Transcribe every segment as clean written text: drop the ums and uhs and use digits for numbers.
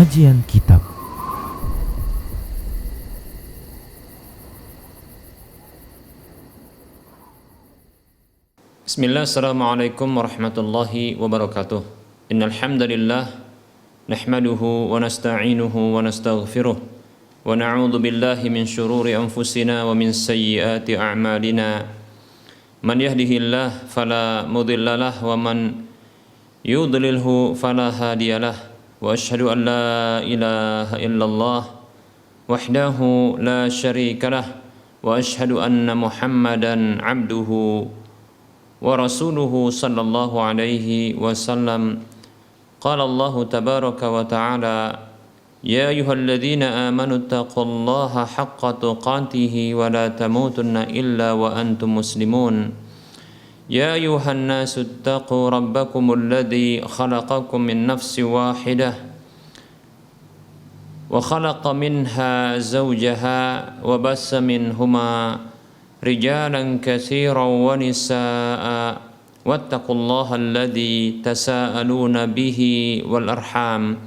Kajian Kitab. Bismillah, assalamualaikum warahmatullahi wabarakatuh. Innal hamdalillah nahmaduhu wa nasta'inuhu wa nastaghfiruh wa na'udzu billahi min shururi anfusina wa min sayyiati a'malina. Man yahdihillahu fala mudilla lahu wa man yudlilhu fala hadiyalah. Wa asyhadu an la ilaha illallah wahdahu la syarika lah wa asyhadu anna Muhammadan 'abduhu wa rasuluhu sallallahu alaihi wasallam. Qala Allah tabaraka wa ta'ala, ya ayyuhalladzina amanu taqullaha haqqa tuqatih wa la tamutunna illa wa antum muslimun. Ya ayyuhan nasu taqu rabbakumul ladzi khalaqakum min nafsin wahidah wa khalaqa minha zawjaha wa bassa minhuma rijalan katsiran wa nisaa'a wattaqullaha alladzi tasaaluna bihi wal arham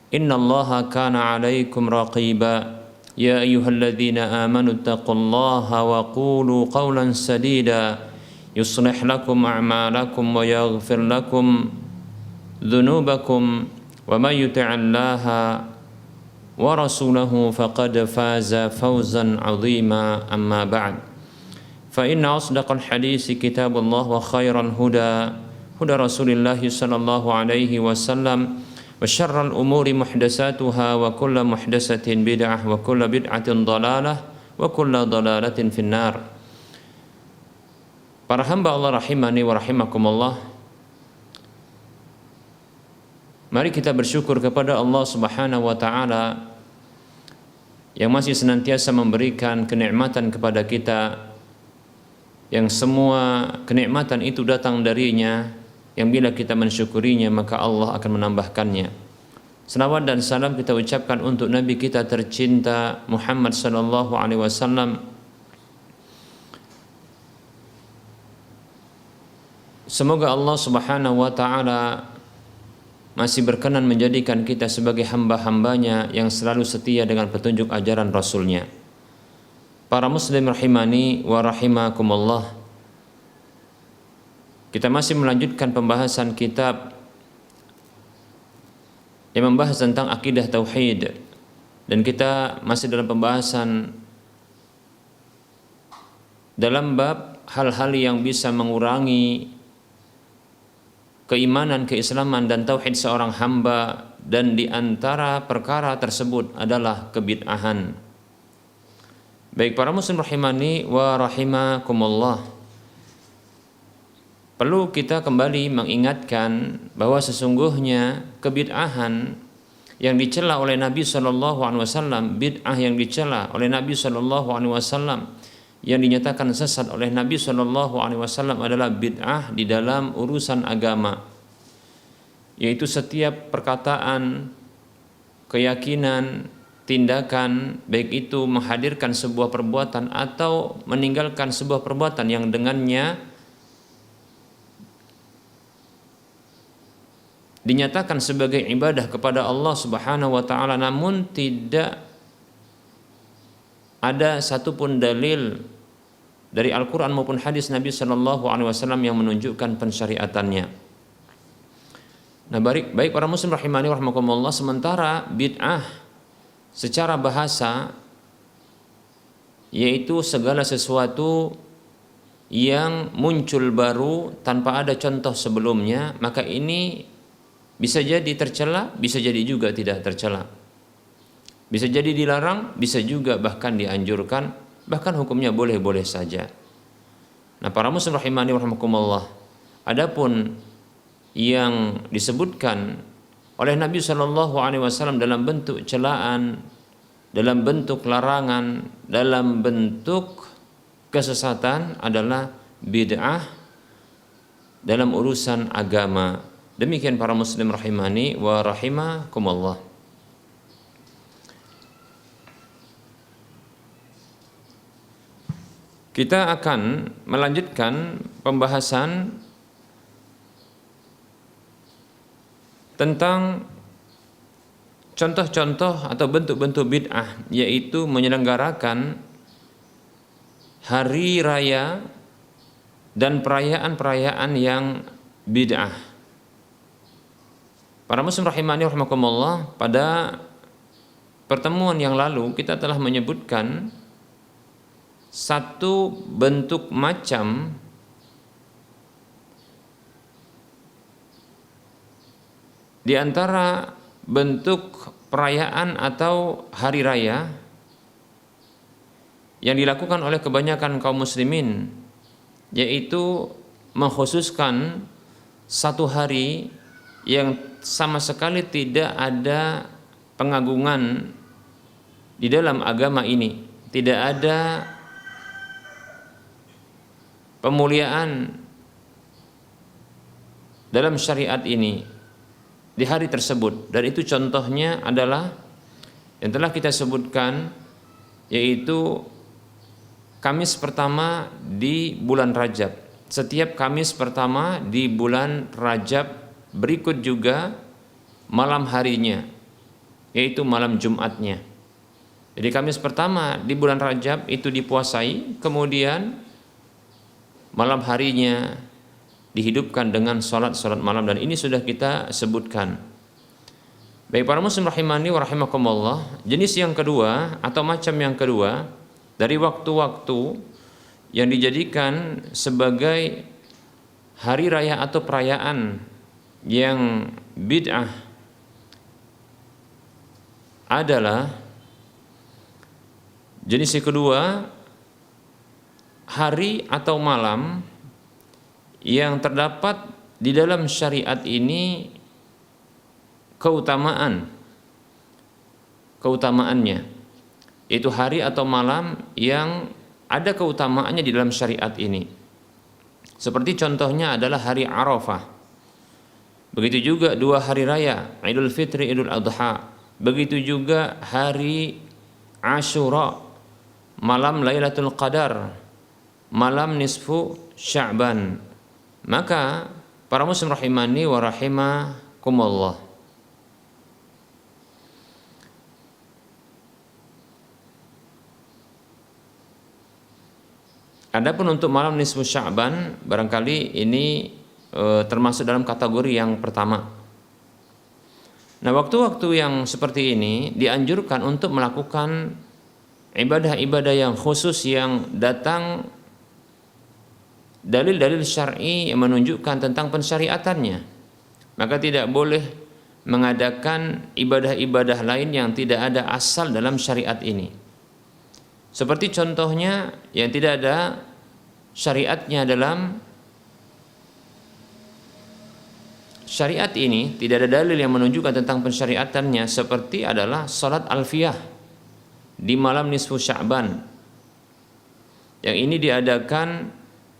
innallaha kana 'alaikum raqiba. Ya ayyuhalladzina amanu taqullaha wa qulu qawlan sadida yuslih lakum a'malakum wa yaghfir lakum dhunubakum wa may yuti'illaha wa rasulahu faqad faza fawzan 'azima. Amma ba'd, fa inna asdaqal hadisi kitabullah wa khairal huda huda Rasulillah sallallahu alaihi wasallam wa syarral umuri muhdatsatuha wa kullu muhdatsatin bid'ah wa kullu bid'atin dhalalah wa kullu dhalalatin finnar. Para hamba Allah rahimani wa rahimakumullah, mari kita bersyukur kepada Allah Subhanahu wa taala yang masih senantiasa memberikan kenikmatan kepada kita, yang semua kenikmatan itu datang darinya, yang bila kita mensyukurinya maka Allah akan menambahkannya. Selawat dan salam kita ucapkan untuk Nabi kita tercinta Muhammad sallallahu alaihi wasallam. Semoga Allah Subhanahu wa ta'ala masih berkenan menjadikan kita sebagai hamba-hambanya yang selalu setia dengan petunjuk ajaran Rasulnya. Para muslim rahimani wa rahimakumullah, kita masih melanjutkan pembahasan kitab yang membahas tentang akidah tauhid, dan kita masih dalam pembahasan dalam bab hal-hal yang bisa mengurangi keimanan, keislaman dan tauhid seorang hamba, dan di antara perkara tersebut adalah kebid'ahan. Baik para muslim rahimani wa rahimakumullah, perlu kita kembali mengingatkan bahwa sesungguhnya kebid'ahan yang dicela oleh Nabi sallallahu alaihi wasallam, bid'ah yang dicela oleh Nabi sallallahu alaihi wasallam, yang dinyatakan sesat oleh Nabi sallallahu alaihi wasallam adalah bid'ah di dalam urusan agama, yaitu setiap perkataan, keyakinan, tindakan, baik itu menghadirkan sebuah perbuatan atau meninggalkan sebuah perbuatan yang dengannya dinyatakan sebagai ibadah kepada Allah Subhanahu wa taala, namun tidak ada satupun dalil dari Al-Quran maupun hadis Nabi sallallahu alaihi wasallam yang menunjukkan pensyariatannya. Nah, baik para muslim rahimani wa rahimakumullah, sementara bid'ah secara bahasa yaitu segala sesuatu yang muncul baru tanpa ada contoh sebelumnya, maka ini bisa jadi tercela, bisa jadi juga tidak tercela. Bisa jadi dilarang, bisa juga bahkan dianjurkan, bahkan hukumnya boleh-boleh saja. Nah, para muslim rahimani wa rahimakumullah, adapun yang disebutkan oleh Nabi sallallahu alaihi wasallam dalam bentuk celaan, dalam bentuk larangan, dalam bentuk kesesatan adalah bid'ah dalam urusan agama. Demikian para muslim rahimani wa rahimakumullah. Kita akan melanjutkan pembahasan tentang contoh-contoh atau bentuk-bentuk bid'ah, yaitu menyelenggarakan hari raya dan perayaan-perayaan yang bid'ah. Para muslim rahimani rahimakumullah, pada pertemuan yang lalu kita telah menyebutkan satu bentuk macam di antara bentuk perayaan atau hari raya yang dilakukan oleh kebanyakan kaum muslimin, yaitu mengkhususkan satu hari yang sama sekali tidak ada pengagungan di dalam agama ini, tidak ada pemuliaan dalam syariat ini di hari tersebut. Dan itu contohnya adalah yang telah kita sebutkan, yaitu Kamis pertama di bulan Rajab. Setiap Kamis pertama di bulan Rajab, berikut juga malam harinya, yaitu malam Jumatnya. Jadi Kamis pertama di bulan Rajab itu dipuasai, kemudian malam harinya dihidupkan dengan sholat malam, dan ini sudah kita sebutkan. Baik para muslim rahimani wa rahimakumullah, jenis yang kedua atau macam yang kedua dari waktu-waktu yang dijadikan sebagai hari raya atau perayaan yang bid'ah adalah jenis yang kedua, hari atau malam yang terdapat di dalam syariat ini keutamaannya, itu hari atau malam yang ada keutamaannya di dalam syariat ini. Seperti contohnya adalah hari Arafah. Begitu juga dua hari raya, Idul Fitri, Idul Adha. Begitu juga hari Ashura, malam Lailatul Qadar, malam nisfu Sya'ban. Maka para muslim rahimani wa rahimakumullah, adapun untuk malam nisfu Sya'ban, barangkali ini termasuk dalam kategori yang pertama. Nah, waktu-waktu yang seperti ini dianjurkan untuk melakukan ibadah-ibadah yang khusus yang datang dalil-dalil syar'i yang menunjukkan tentang pensyariatannya. Maka tidak boleh mengadakan ibadah-ibadah lain yang tidak ada asal dalam syariat ini. Seperti contohnya yang tidak ada syariatnya dalam syariat ini, tidak ada dalil yang menunjukkan tentang pensyariatannya, seperti adalah salat alfiyah di malam nisfu Sya'ban. Yang ini diadakan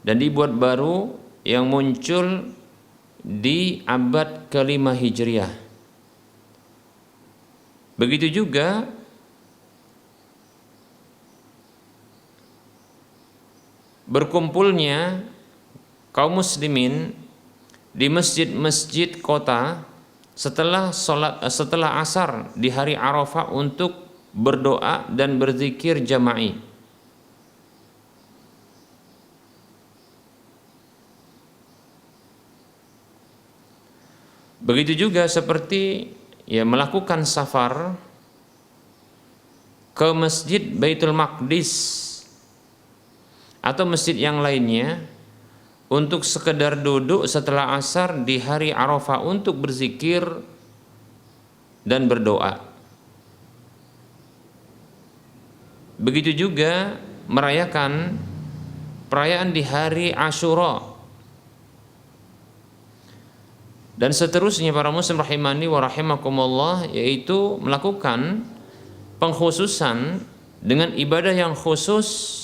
dan dibuat baru, yang muncul di abad ke-5 Hijriah. Begitu juga berkumpulnya kaum muslimin di masjid-masjid kota setelah asar di hari Arafah untuk berdoa dan berzikir jama'i. Begitu juga seperti melakukan safar ke Masjid Baitul Maqdis atau masjid yang lainnya untuk sekedar duduk setelah asar di hari Arafah untuk berzikir dan berdoa. Begitu juga merayakan perayaan di hari Ashura dan seterusnya para muslim rahimani wa rahimakumullah, yaitu melakukan pengkhususan dengan ibadah yang khusus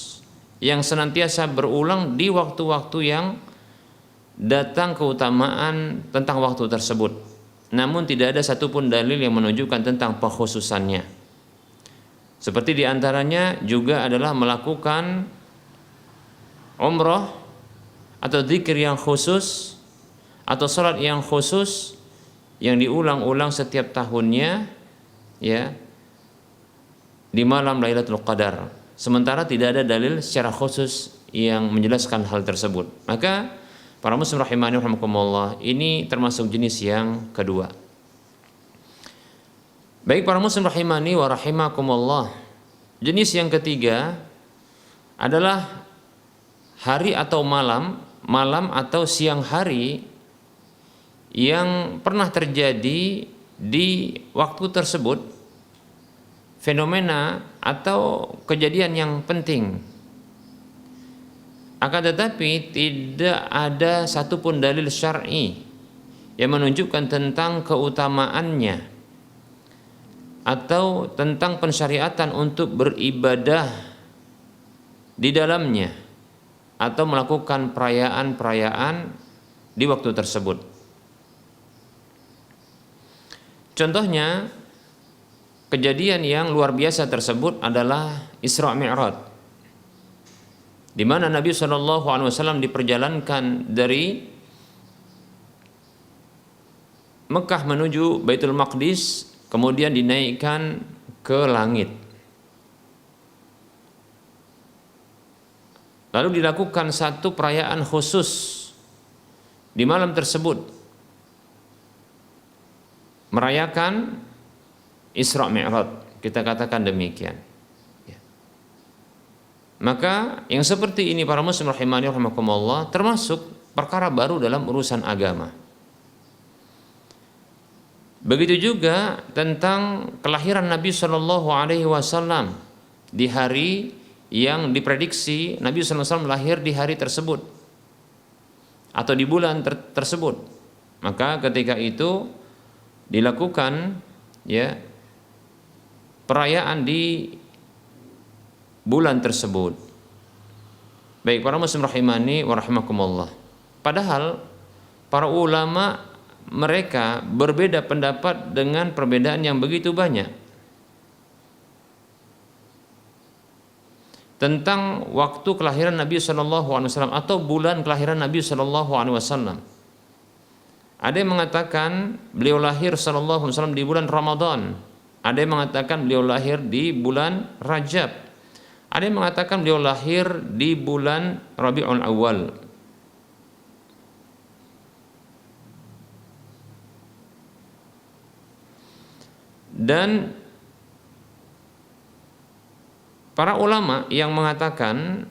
yang senantiasa berulang di waktu-waktu yang datang keutamaan tentang waktu tersebut, namun tidak ada satupun dalil yang menunjukkan tentang pengkhususannya. Seperti diantaranya juga adalah melakukan umrah atau zikir yang khusus atau salat yang khusus yang diulang-ulang setiap tahunnya ya di malam Lailatul Qadar, sementara tidak ada dalil secara khusus yang menjelaskan hal tersebut. Maka para muslim rahimani rahimakumullah, ini termasuk jenis yang kedua. Baik para muslim rahimani wa rahimakumullah, jenis yang ketiga adalah hari atau malam atau siang hari yang pernah terjadi di waktu tersebut, fenomena atau kejadian yang penting. Akan tetapi tidak ada satupun dalil syar'i yang menunjukkan tentang keutamaannya atau tentang pensyariatan untuk beribadah di dalamnya atau melakukan perayaan-perayaan di waktu tersebut. Contohnya, kejadian yang luar biasa tersebut adalah Isra Mi'raj, di mana Nabi SAW diperjalankan dari Mekah menuju Baitul Maqdis, kemudian dinaikkan ke langit. Lalu dilakukan satu perayaan khusus di malam tersebut, merayakan Isra Mi'raj, kita katakan demikian. Maka yang seperti ini para muslim rahimani rahimakumullah termasuk perkara baru dalam urusan agama. Begitu juga tentang kelahiran Nabi SAW di hari yang diprediksi Nabi SAW lahir di hari tersebut atau di bulan tersebut. Maka ketika itu dilakukan ya perayaan di bulan tersebut. Baik para muslim rahimani wa rahimakumullah. Padahal para ulama mereka berbeda pendapat dengan perbedaan yang begitu banyak tentang waktu kelahiran Nabi SAW atau bulan kelahiran Nabi SAW. Ada yang mengatakan beliau lahir SAW di bulan Ramadan, ada yang mengatakan beliau lahir di bulan Rajab, ada yang mengatakan beliau lahir di bulan Rabiul Awal. Dan para ulama yang mengatakan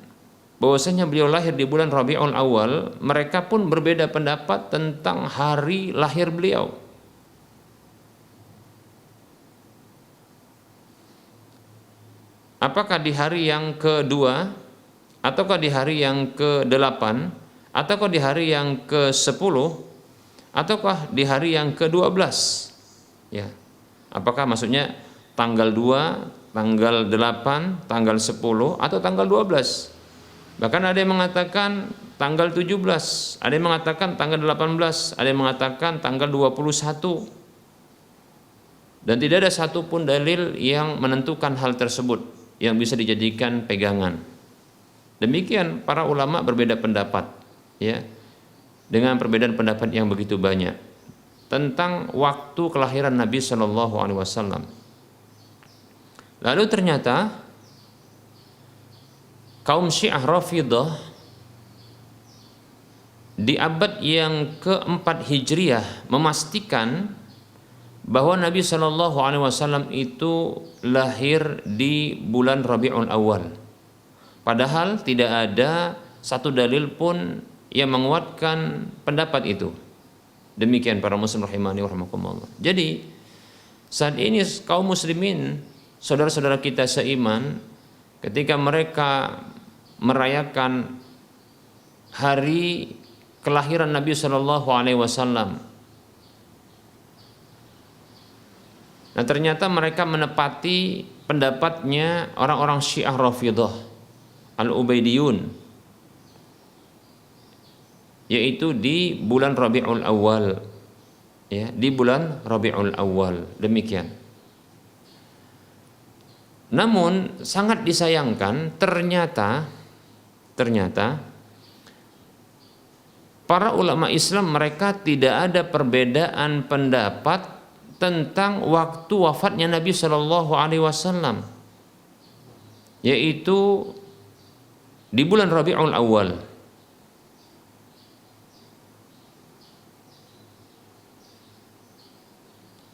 bahwasanya beliau lahir di bulan Rabiul Awal, mereka pun berbeda pendapat tentang hari lahir beliau. Apakah di hari yang kedua, ataukah di hari yang ke-8, ataukah di hari yang ke-10, ataukah di hari yang ke-12? Ya. Apakah maksudnya tanggal 2, tanggal 8, tanggal 10, atau tanggal 12? Bahkan ada yang mengatakan tanggal 17, ada yang mengatakan tanggal 18, ada yang mengatakan tanggal 21. Dan tidak ada satupun dalil yang menentukan hal tersebut yang bisa dijadikan pegangan. Demikian para ulama berbeda pendapat, ya, dengan perbedaan pendapat yang begitu banyak tentang waktu kelahiran Nabi SAW. Lalu ternyata kaum Syiah Rafidhah di abad yang keempat Hijriah memastikan bahwa Nabi SAW itu lahir di bulan Rabiul Awal. Padahal tidak ada satu dalil pun yang menguatkan pendapat itu. Demikian para muslim rahimani wa rahimakumullah. Jadi saat ini kaum muslimin, saudara-saudara kita seiman, ketika mereka merayakan hari kelahiran Nabi SAW, nah ternyata mereka menepati pendapatnya orang-orang Syiah Rafidhah Al-Ubaidiyun, yaitu di bulan Rabiul Awal, ya, di bulan Rabiul Awal. Demikian. Namun sangat disayangkan ternyata para ulama Islam mereka tidak ada perbedaan pendapat tentang waktu wafatnya Nabi Shallallahu Alaihi Wasallam, yaitu di bulan Rabiul Awal.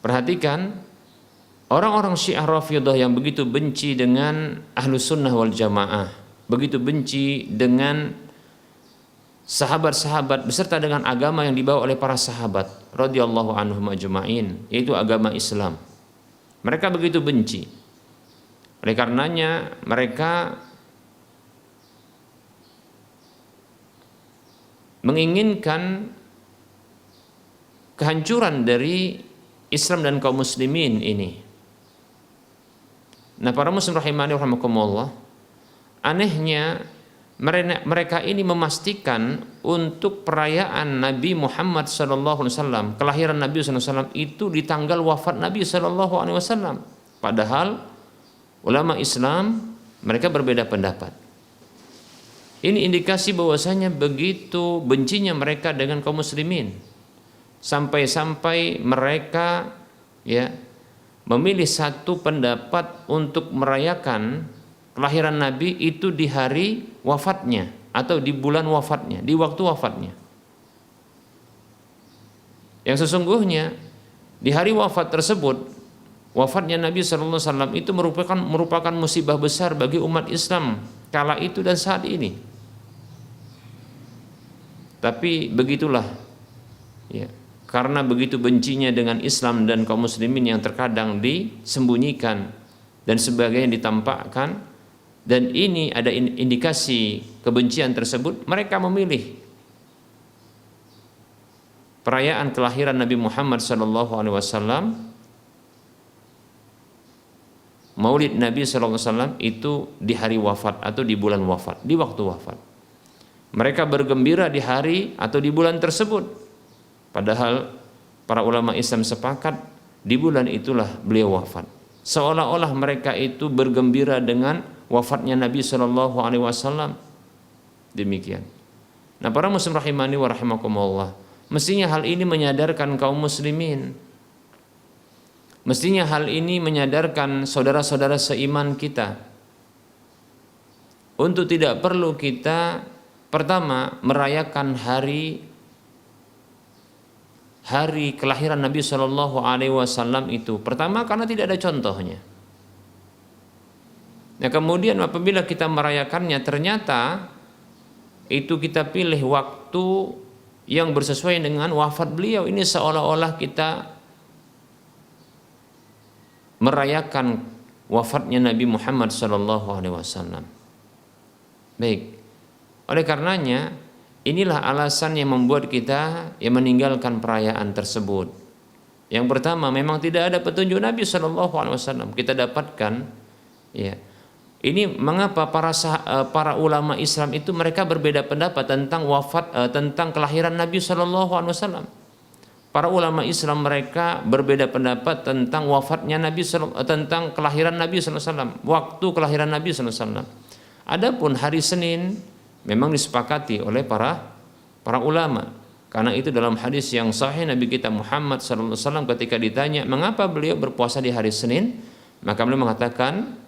Perhatikan, orang-orang Syiah Rafidhah yang begitu benci dengan Ahlus Sunnah wal Jamaah, begitu benci dengan sahabat-sahabat beserta dengan agama yang dibawa oleh para sahabat radhiyallahu anhum ajma'in, yaitu agama Islam. Mereka begitu benci. Oleh karenanya mereka menginginkan kehancuran dari Islam dan kaum muslimin ini. Nah, para muslim rahimani rahimakumullah, anehnya mereka ini memastikan untuk perayaan Nabi Muhammad SAW, kelahiran Nabi SAW itu di tanggal wafat Nabi SAW. Padahal ulama Islam mereka berbeda pendapat. Ini indikasi bahwasanya begitu bencinya mereka dengan kaum muslimin, sampai-sampai mereka memilih satu pendapat untuk merayakan kelahiran Nabi itu di hari wafatnya atau di bulan wafatnya, di waktu wafatnya. Yang sesungguhnya di hari wafat tersebut, wafatnya Nabi SAW itu merupakan musibah besar bagi umat Islam kala itu dan saat ini. Tapi begitulah, karena begitu bencinya dengan Islam dan kaum muslimin yang terkadang disembunyikan dan sebagainya ditampakkan, dan ini ada indikasi kebencian tersebut, mereka memilih perayaan kelahiran Nabi Muhammad SAW, Maulid Nabi SAW itu di hari wafat atau di bulan wafat, di waktu wafat. Mereka bergembira di hari atau di bulan tersebut. Padahal para ulama Islam sepakat di bulan itulah beliau wafat. Seolah-olah mereka itu bergembira dengan wafatnya Nabi Shallallahu Alaihi Wasallam. Demikian. Nah, para muslim rahimani wa rahimakumullah, mestinya hal ini menyadarkan kaum muslimin. Mestinya hal ini menyadarkan saudara-saudara seiman kita untuk tidak perlu kita pertama merayakan hari kelahiran Nabi Shallallahu Alaihi Wasallam itu. Pertama karena tidak ada contohnya. Nah, kemudian apabila kita merayakannya ternyata itu kita pilih waktu yang bersesuaian dengan wafat beliau, ini seolah-olah kita merayakan wafatnya Nabi Muhammad Shallallahu Alaihi Wasallam. Baik, oleh karenanya inilah alasan yang membuat kita meninggalkan perayaan tersebut. Yang pertama, memang tidak ada petunjuk Nabi SAW. Kita dapatkan, ini mengapa para ulama Islam itu mereka berbeda pendapat tentang kelahiran Nabi SAW. Para ulama Islam mereka berbeda pendapat tentang wafatnya Nabi tentang kelahiran Nabi SAW, waktu kelahiran Nabi SAW. Adapun hari Senin memang disepakati oleh para ulama. Karena itu dalam hadis yang sahih Nabi kita Muhammad SAW ketika ditanya mengapa beliau berpuasa di hari Senin, maka beliau mengatakan,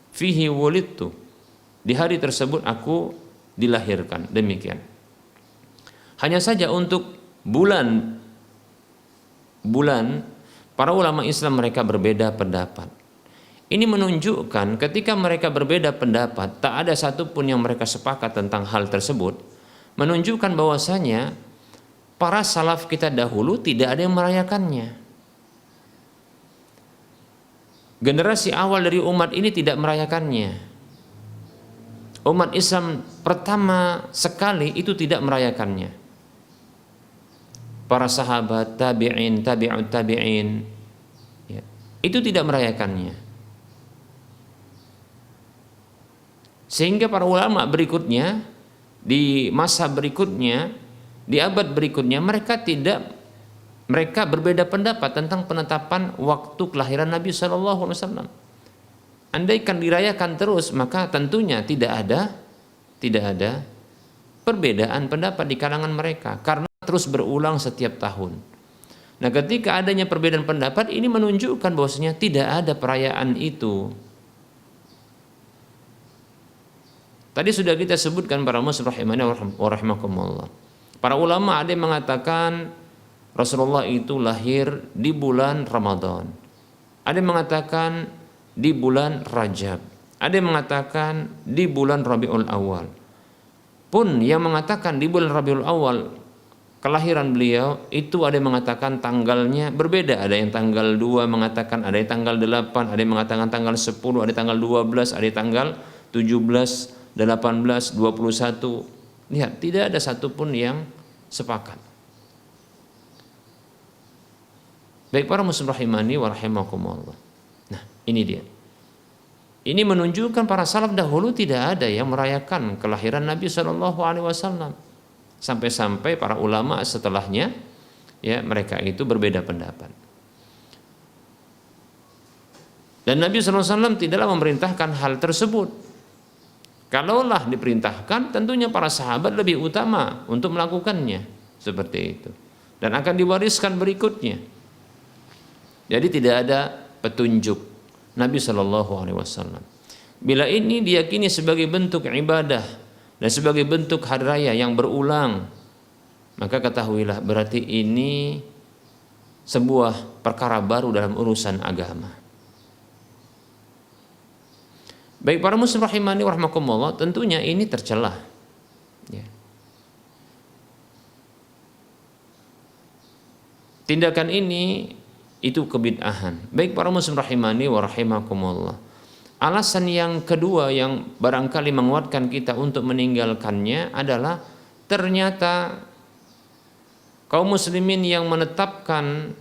fihi wulidtu, di hari tersebut aku dilahirkan. Demikian. Hanya saja untuk bulan para ulama Islam mereka berbeda pendapat. Ini menunjukkan ketika mereka berbeda pendapat, tak ada satupun yang mereka sepakat tentang hal tersebut, menunjukkan bahwasanya para salaf kita dahulu tidak ada yang merayakannya. Generasi awal dari umat ini tidak merayakannya. Umat Islam pertama sekali itu tidak merayakannya. Para sahabat, tabi'in, tabi'ut tabi'in, itu tidak merayakannya. Sehingga para ulama berikutnya, di masa berikutnya, di abad berikutnya, mereka berbeda pendapat tentang penetapan waktu kelahiran Nabi SAW. Andaikan dirayakan terus, maka tentunya tidak ada perbedaan pendapat di kalangan mereka, karena terus berulang setiap tahun. Nah, ketika adanya perbedaan pendapat, ini menunjukkan bahwasanya tidak ada perayaan itu. Tadi sudah kita sebutkan para muslim rahimani wa rahimakumullah. Para ulama ada yang mengatakan Rasulullah itu lahir di bulan Ramadan. Ada yang mengatakan di bulan Rajab. Ada yang mengatakan di bulan Rabiul Awal. Pun yang mengatakan di bulan Rabiul Awal kelahiran beliau, itu ada yang mengatakan tanggalnya berbeda. Ada yang tanggal 2 mengatakan, ada yang tanggal 8, ada yang mengatakan tanggal 10, ada yang tanggal 12, ada yang tanggal 17, 18, 21. Lihat, tidak ada satupun yang sepakat. Baik para muslim rahimani wa rahimakumullah. Nah, ini dia. Ini menunjukkan para salaf dahulu tidak ada yang merayakan kelahiran Nabi SAW. Sampai-sampai para ulama setelahnya, ya, mereka itu berbeda pendapat. Dan Nabi SAW tidaklah memerintahkan hal tersebut. Kalaulah diperintahkan, tentunya para sahabat lebih utama untuk melakukannya seperti itu, dan akan diwariskan berikutnya. Jadi tidak ada petunjuk Nabi SAW. Bila ini diyakini sebagai bentuk ibadah dan sebagai bentuk hari raya yang berulang, maka ketahuilah berarti ini sebuah perkara baru dalam urusan agama. Baik para muslim rahimani wa rahimakumullah, tentunya ini tercela, ya. Tindakan ini itu kebid'ahan. Baik para muslim rahimani wa rahimakumullah. Alasan yang kedua yang barangkali menguatkan kita untuk meninggalkannya adalah ternyata kaum muslimin yang menetapkan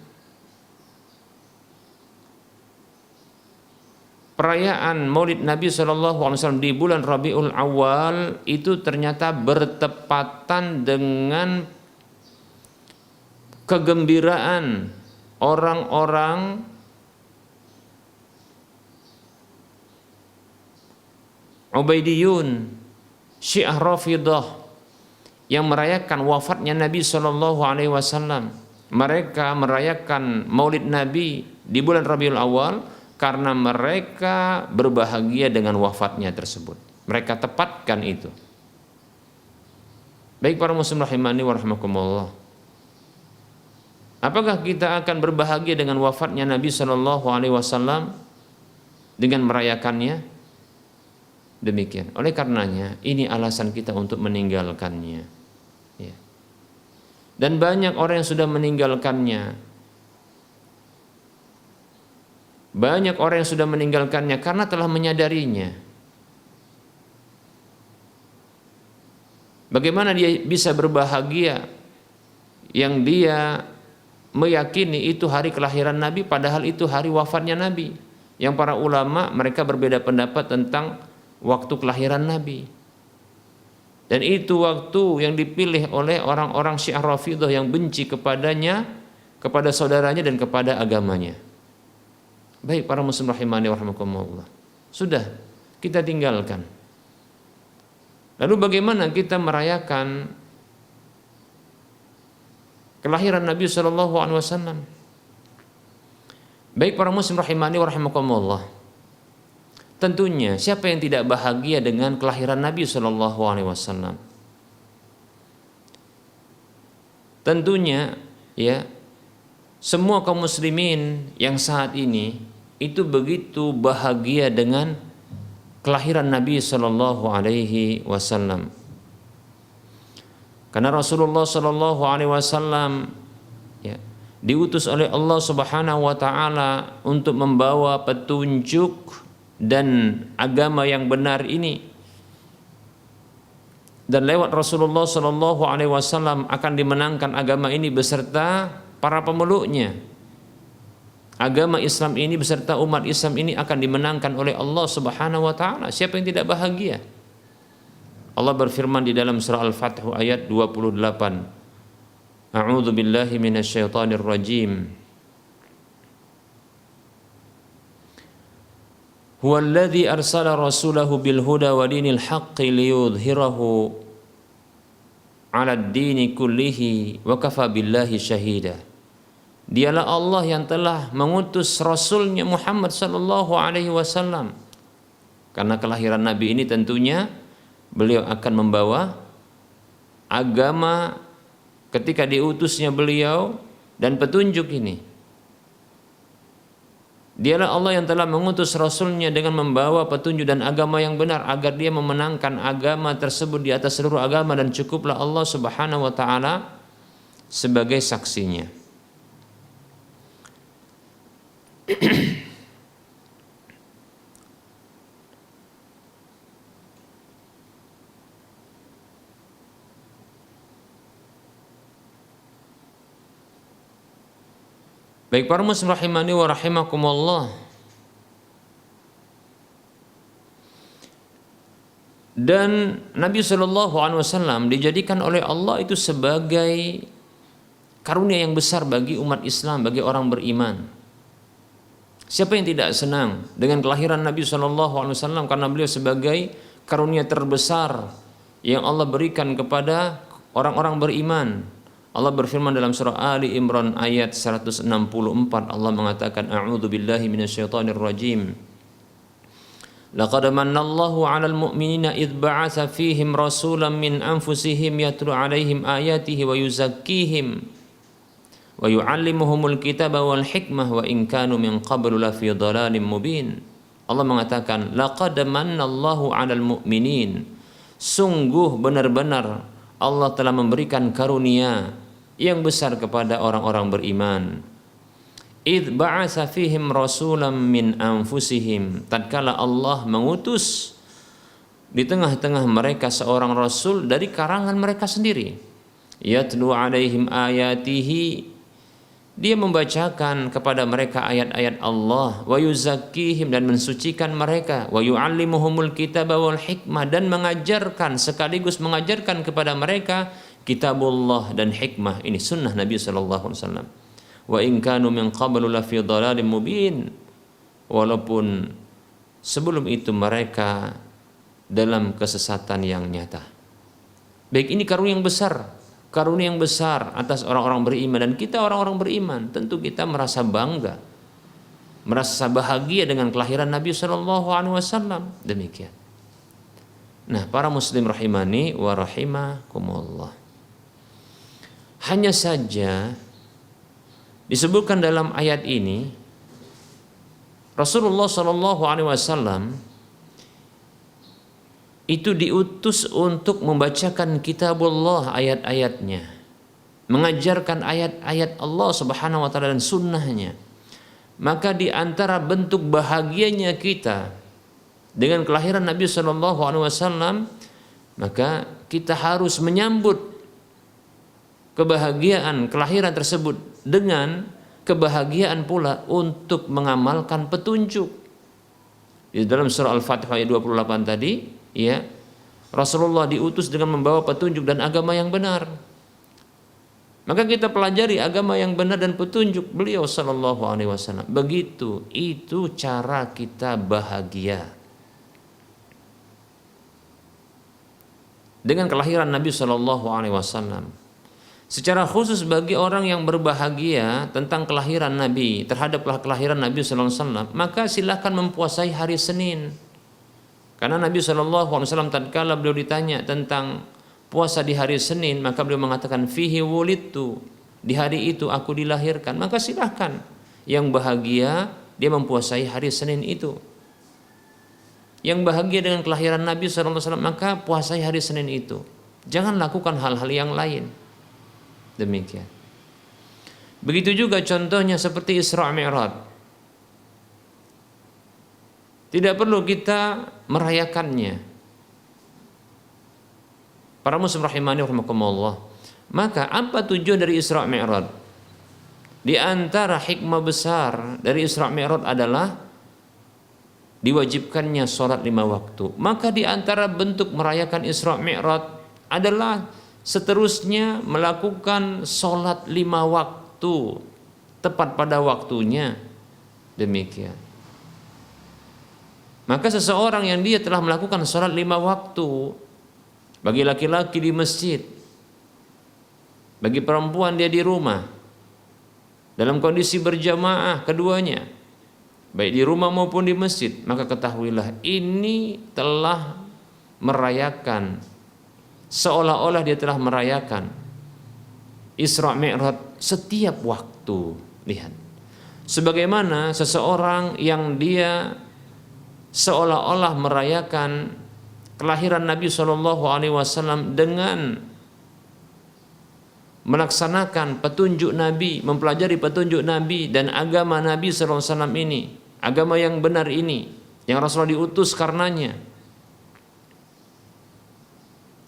perayaan Maulid Nabi SAW di bulan Rabiul Awal itu ternyata bertepatan dengan kegembiraan orang-orang Ubaidiyun, Syiah Rafidah yang merayakan wafatnya Nabi SAW. Mereka merayakan Maulid Nabi di bulan Rabiul Awal karena mereka berbahagia dengan wafatnya tersebut. Mereka tepatkan itu. Baik para muslim rahimani wa rahimakumullah. Apakah kita akan berbahagia dengan wafatnya Nabi SAW dengan merayakannya? Demikian. Oleh karenanya, ini alasan kita untuk meninggalkannya. Ya. Dan banyak orang yang sudah meninggalkannya. Banyak orang yang sudah meninggalkannya karena telah menyadarinya. Bagaimana dia bisa berbahagia yang dia meyakini itu hari kelahiran Nabi, padahal itu hari wafatnya Nabi. Yang para ulama mereka berbeda pendapat tentang waktu kelahiran Nabi. Dan itu waktu yang dipilih oleh orang-orang Syiah Rafidah yang benci kepadanya, kepada saudaranya dan kepada agamanya. Baik para muslim rahimani wa rahimakumullah. Sudah kita tinggalkan. Lalu bagaimana kita merayakan kelahiran Nabi SAW? Baik para muslim rahimani wa rahimakumullah. Tentunya siapa yang tidak bahagia dengan kelahiran Nabi SAW? Tentunya ya, semua kaum muslimin yang saat ini itu begitu bahagia dengan kelahiran Nabi SAW. Karena Rasulullah SAW ya, diutus oleh Allah Subhanahu wa taala untuk membawa petunjuk dan agama yang benar ini, dan lewat Rasulullah SAW akan dimenangkan agama ini beserta para pemeluknya. Agama Islam ini beserta umat Islam ini akan dimenangkan oleh Allah Subhanahu wa taala. Siapa yang tidak bahagia? Allah berfirman di dalam surah Al-Fath ayat 28. A'udzu billahi minasyaitonir rajim. Huwallazi arsala rasulahu bil huda wa dinil haqqi liyudhhirahu 'alad dini kullihi wa kafa billahi syahida. Dialah Allah yang telah mengutus Rasulnya Muhammad sallallahu alaihi wasallam. Karena kelahiran Nabi ini tentunya beliau akan membawa agama ketika diutusnya beliau dan petunjuk ini. Dialah Allah yang telah mengutus Rasulnya dengan membawa petunjuk dan agama yang benar agar dia memenangkan agama tersebut di atas seluruh agama, dan cukuplah Allah Subhanahu wa taala sebagai saksinya. Baik para muslim rahimani wa rahimakumullah. Dan Nabi sallallahu alaihi wasallam dijadikan oleh Allah itu sebagai karunia yang besar bagi umat Islam, bagi orang beriman. Siapa yang tidak senang dengan kelahiran Nabi sallallahu alaihi wasallam, karena beliau sebagai karunia terbesar yang Allah berikan kepada orang-orang beriman. Allah berfirman dalam surah Ali Imran ayat 164, Allah mengatakan, A'udzu billahi minasyaitonir rajim. Laqad manallahu 'alal mu'minina idz ba'atsa fihim rasulan min anfusihim yatlu 'alaihim ayatihi wa yuzakkihim wa yu'allimuhumul kitaba wal hikmah wa in kanu min qablu lafi dhalalin mubin. Allah mengatakan, laqad manallahu 'alal mu'minin. Sungguh benar-benar Allah telah memberikan karunia yang besar kepada orang-orang beriman. Idz ba'atsa fihim rasulan min anfusihim. Tatkala Allah mengutus di tengah-tengah mereka seorang rasul dari karangan mereka sendiri. Yatlu 'alaihim ayatihi. Dia membacakan kepada mereka ayat-ayat Allah, wa yuzakkihim, dan mensucikan mereka, wa yu'allimuhumul kitaba wal hikmah, dan mengajarkan sekaligus mengajarkan kepada mereka kitabullah dan hikmah. Ini sunnah Nabi sallallahu alaihi wasallam. Wa in kanu min qablu lafi dhalalin mubin. Walaupun sebelum itu mereka dalam kesesatan yang nyata. Baik, ini karunia yang besar atas orang-orang beriman, dan kita orang-orang beriman tentu kita merasa bangga, merasa bahagia dengan kelahiran Nabi sallallahu alaihi wasallam. Demikian. Nah, para muslim rahimani wa rahimakumullah. Hanya saja disebutkan dalam ayat ini Rasulullah sallallahu alaihi wasallam itu diutus untuk membacakan kitabullah, ayat-ayatnya, mengajarkan ayat-ayat Allah Subhanahu wa taala dan sunnahnya. Maka di antara bentuk bahagianya kita dengan kelahiran Nabi sallallahu alaihi wasallam, maka kita harus menyambut kebahagiaan kelahiran tersebut dengan kebahagiaan pula untuk mengamalkan petunjuk. Di dalam surah Al-Fatihah ayat 28 tadi, ya, Rasulullah diutus dengan membawa petunjuk dan agama yang benar. Maka kita pelajari agama yang benar dan petunjuk beliau sallallahu alaihi wasallam. Begitu, itu cara kita bahagia dengan kelahiran Nabi sallallahu alaihi wasallam. Secara khusus bagi orang yang berbahagia tentang kelahiran Nabi, terhadap kelahiran Nabi sallallahu alaihi wasallam, maka silakan mempuasai hari Senin. Karena Nabi sallallahu alaihi wasallam tatkala beliau ditanya tentang puasa di hari Senin, maka beliau mengatakan fihi wulidtu, di hari itu aku dilahirkan. Maka silahkan yang bahagia dia mempuasai hari Senin itu. Yang bahagia dengan kelahiran Nabi sallallahu alaihi wasallam, maka puasai hari Senin itu. Jangan lakukan hal-hal yang lain. Demikian. Begitu juga contohnya seperti Isra Mi'raj. Tidak perlu kita merayakannya. Para muslim rahimani rahimakumullah. Maka apa tujuan dari Isra Mi'raj? Di antara hikmah besar dari Isra Mi'raj adalah diwajibkannya sholat 5 waktu. Maka di antara bentuk merayakan Isra Mi'raj adalah seterusnya melakukan sholat 5 waktu tepat pada waktunya. Demikian. Maka seseorang yang dia telah melakukan sholat 5 waktu, bagi laki-laki di masjid, bagi perempuan dia di rumah, dalam kondisi berjamaah keduanya, baik di rumah maupun di masjid, maka ketahuilah ini telah merayakan, seolah-olah dia telah merayakan Isra Mi'raj setiap waktu. Lihat, sebagaimana seseorang yang dia seolah-olah merayakan kelahiran Nabi SAW dengan melaksanakan petunjuk Nabi, mempelajari petunjuk Nabi dan agama Nabi SAW ini, agama yang benar ini, yang Rasulullah diutus karenanya,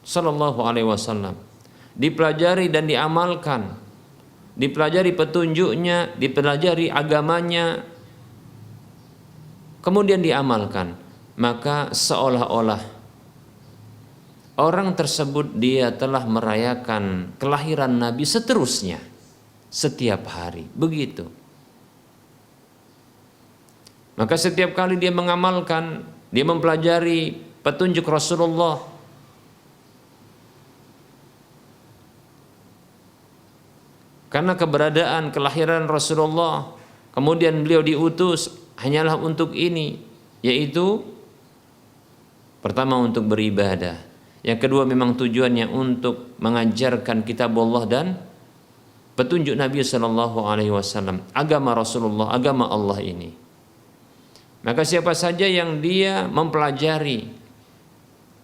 Sallallahu Alaihi Wasallam, dipelajari dan diamalkan, dipelajari petunjuknya, dipelajari agamanya, kemudian diamalkan, maka seolah-olah orang tersebut dia telah merayakan kelahiran Nabi seterusnya, setiap hari, begitu. Maka setiap kali dia mengamalkan, dia mempelajari petunjuk Rasulullah, karena keberadaan kelahiran Rasulullah, kemudian beliau diutus hanyalah untuk ini, yaitu pertama untuk beribadah, yang kedua memang tujuannya untuk mengajarkan kitab Allah dan petunjuk Nabi Sallallahu Alaihi Wasallam, agama Rasulullah, agama Allah ini. Maka siapa saja yang dia mempelajari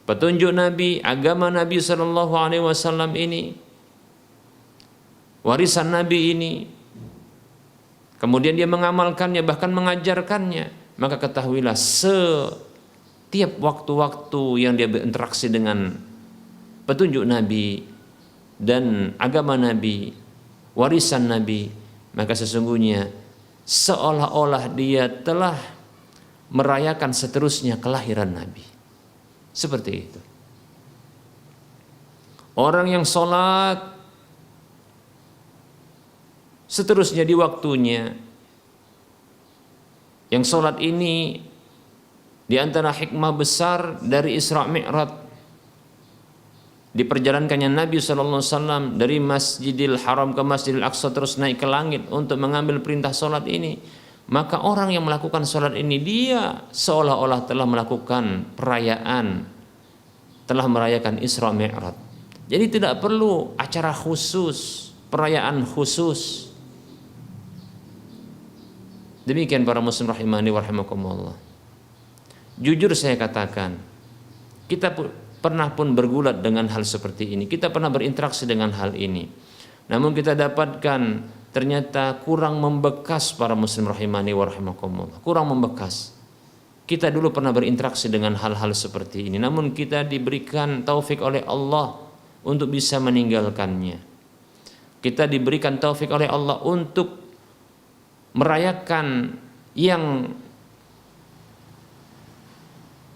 petunjuk Nabi, agama Nabi Sallallahu Alaihi Wasallam ini, warisan Nabi ini, kemudian dia mengamalkannya, bahkan mengajarkannya, maka ketahuilah setiap waktu-waktu yang dia berinteraksi dengan petunjuk Nabi dan agama Nabi, warisan Nabi, maka sesungguhnya seolah-olah dia telah merayakan seterusnya kelahiran Nabi. Seperti itu. Orang yang sholat seterusnya di waktunya, yang sholat ini di antara hikmah besar dari Isra Mi'raj, diperjalankannya Nabi SAW dari Masjidil Haram ke Masjidil Aqsa terus naik ke langit untuk mengambil perintah sholat ini, maka orang yang melakukan sholat ini dia seolah-olah telah melakukan perayaan, telah merayakan Isra Mi'raj. Jadi tidak perlu acara khusus, perayaan khusus. Demikian para muslim rahimani wa rahimakumullah. Jujur saya katakan, kita pernah pun bergulat dengan hal seperti ini, kita pernah berinteraksi dengan hal ini, namun kita dapatkan ternyata kurang membekas para muslim rahimani wa rahimakumullah, kurang membekas. Kita dulu pernah berinteraksi dengan hal-hal seperti ini, namun kita diberikan taufik oleh Allah untuk bisa meninggalkannya. Kita diberikan taufik oleh Allah untuk merayakan yang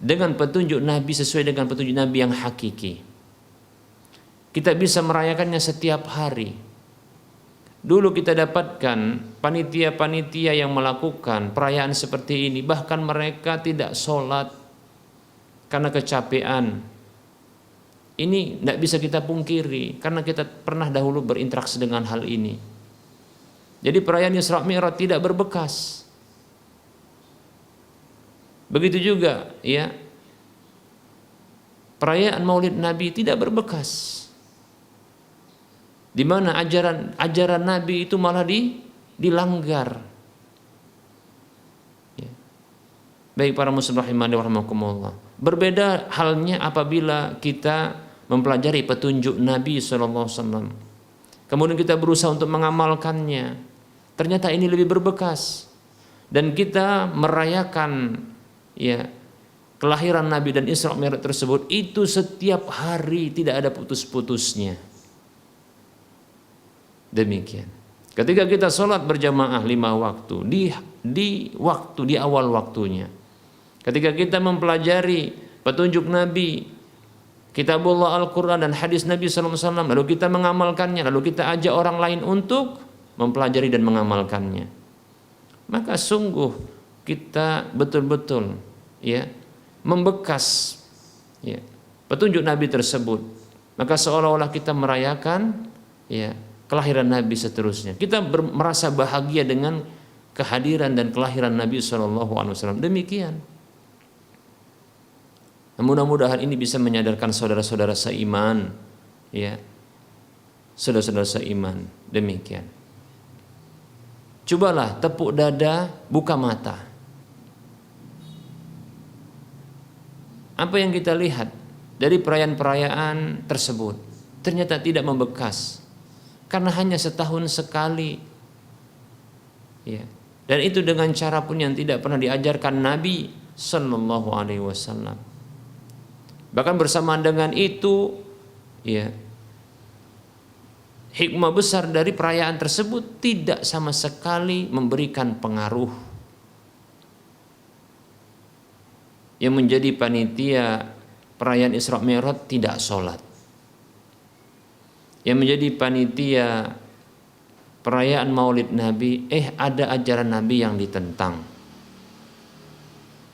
dengan petunjuk Nabi, sesuai dengan petunjuk Nabi yang hakiki. Kita bisa merayakannya setiap hari. Dulu kita dapatkan panitia-panitia yang melakukan perayaan seperti ini, bahkan mereka tidak sholat karena kecapean. Ini tidak bisa kita pungkiri, karena kita pernah dahulu berinteraksi dengan hal ini. Jadi perayaan Isra Mi'raj tidak berbekas. Begitu juga ya, perayaan Maulid Nabi tidak berbekas, di mana ajaran Nabi itu malah dilanggar. Ya. Baik para muslim rahimani wa rahimakumullah. Berbeda halnya apabila kita mempelajari petunjuk Nabi SAW, kemudian kita berusaha untuk mengamalkannya, ternyata ini lebih berbekas, dan kita merayakan ya kelahiran Nabi dan Isra Mi'raj tersebut itu setiap hari, tidak ada putus-putusnya. Demikian. Ketika kita sholat berjamaah 5 waktu di awal waktunya, ketika kita mempelajari petunjuk Nabi, kitabullah Al-Quran dan hadis Nabi SAW, lalu kita mengamalkannya, lalu kita ajak orang lain untuk mempelajari dan mengamalkannya, maka sungguh kita betul-betul ya membekas ya petunjuk Nabi tersebut. Maka seolah-olah kita merayakan ya kelahiran Nabi seterusnya. Kita merasa bahagia dengan kehadiran dan kelahiran Nabi SAW. Demikian. Mudah-mudahan ini bisa menyadarkan saudara-saudara seiman, ya, saudara-saudara seiman. Demikian. Cobalah tepuk dada, buka mata. Apa yang kita lihat dari perayaan-perayaan tersebut ternyata tidak membekas, karena hanya setahun sekali, ya. Dan itu dengan cara pun yang tidak pernah diajarkan Nabi Sallallahu Alaihi Wasallam. Bahkan bersamaan dengan itu, ya, hikmah besar dari perayaan tersebut tidak sama sekali memberikan pengaruh. Yang menjadi panitia perayaan Isra Mi'raj tidak sholat. Yang menjadi panitia perayaan Maulid Nabi, ada ajaran Nabi yang ditentang.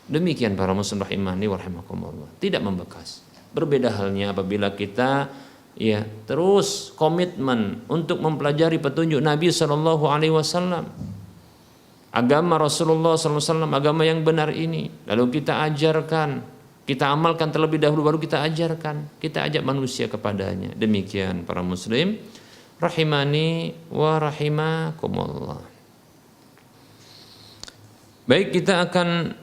Demikian para muslim rahimani wa rahimakumullah, tidak membekas. Berbeda halnya apabila kita, ya, terus komitmen untuk mempelajari petunjuk Nabi Sallallahu Alaihi Wasallam, agama Rasulullah Sallallahu Alaihi Wasallam, agama yang benar ini, lalu kita ajarkan, kita amalkan terlebih dahulu, baru kita ajarkan, kita ajak manusia kepadanya. Demikian para muslim rahimani wa rahimakumullah. Baik, kita akan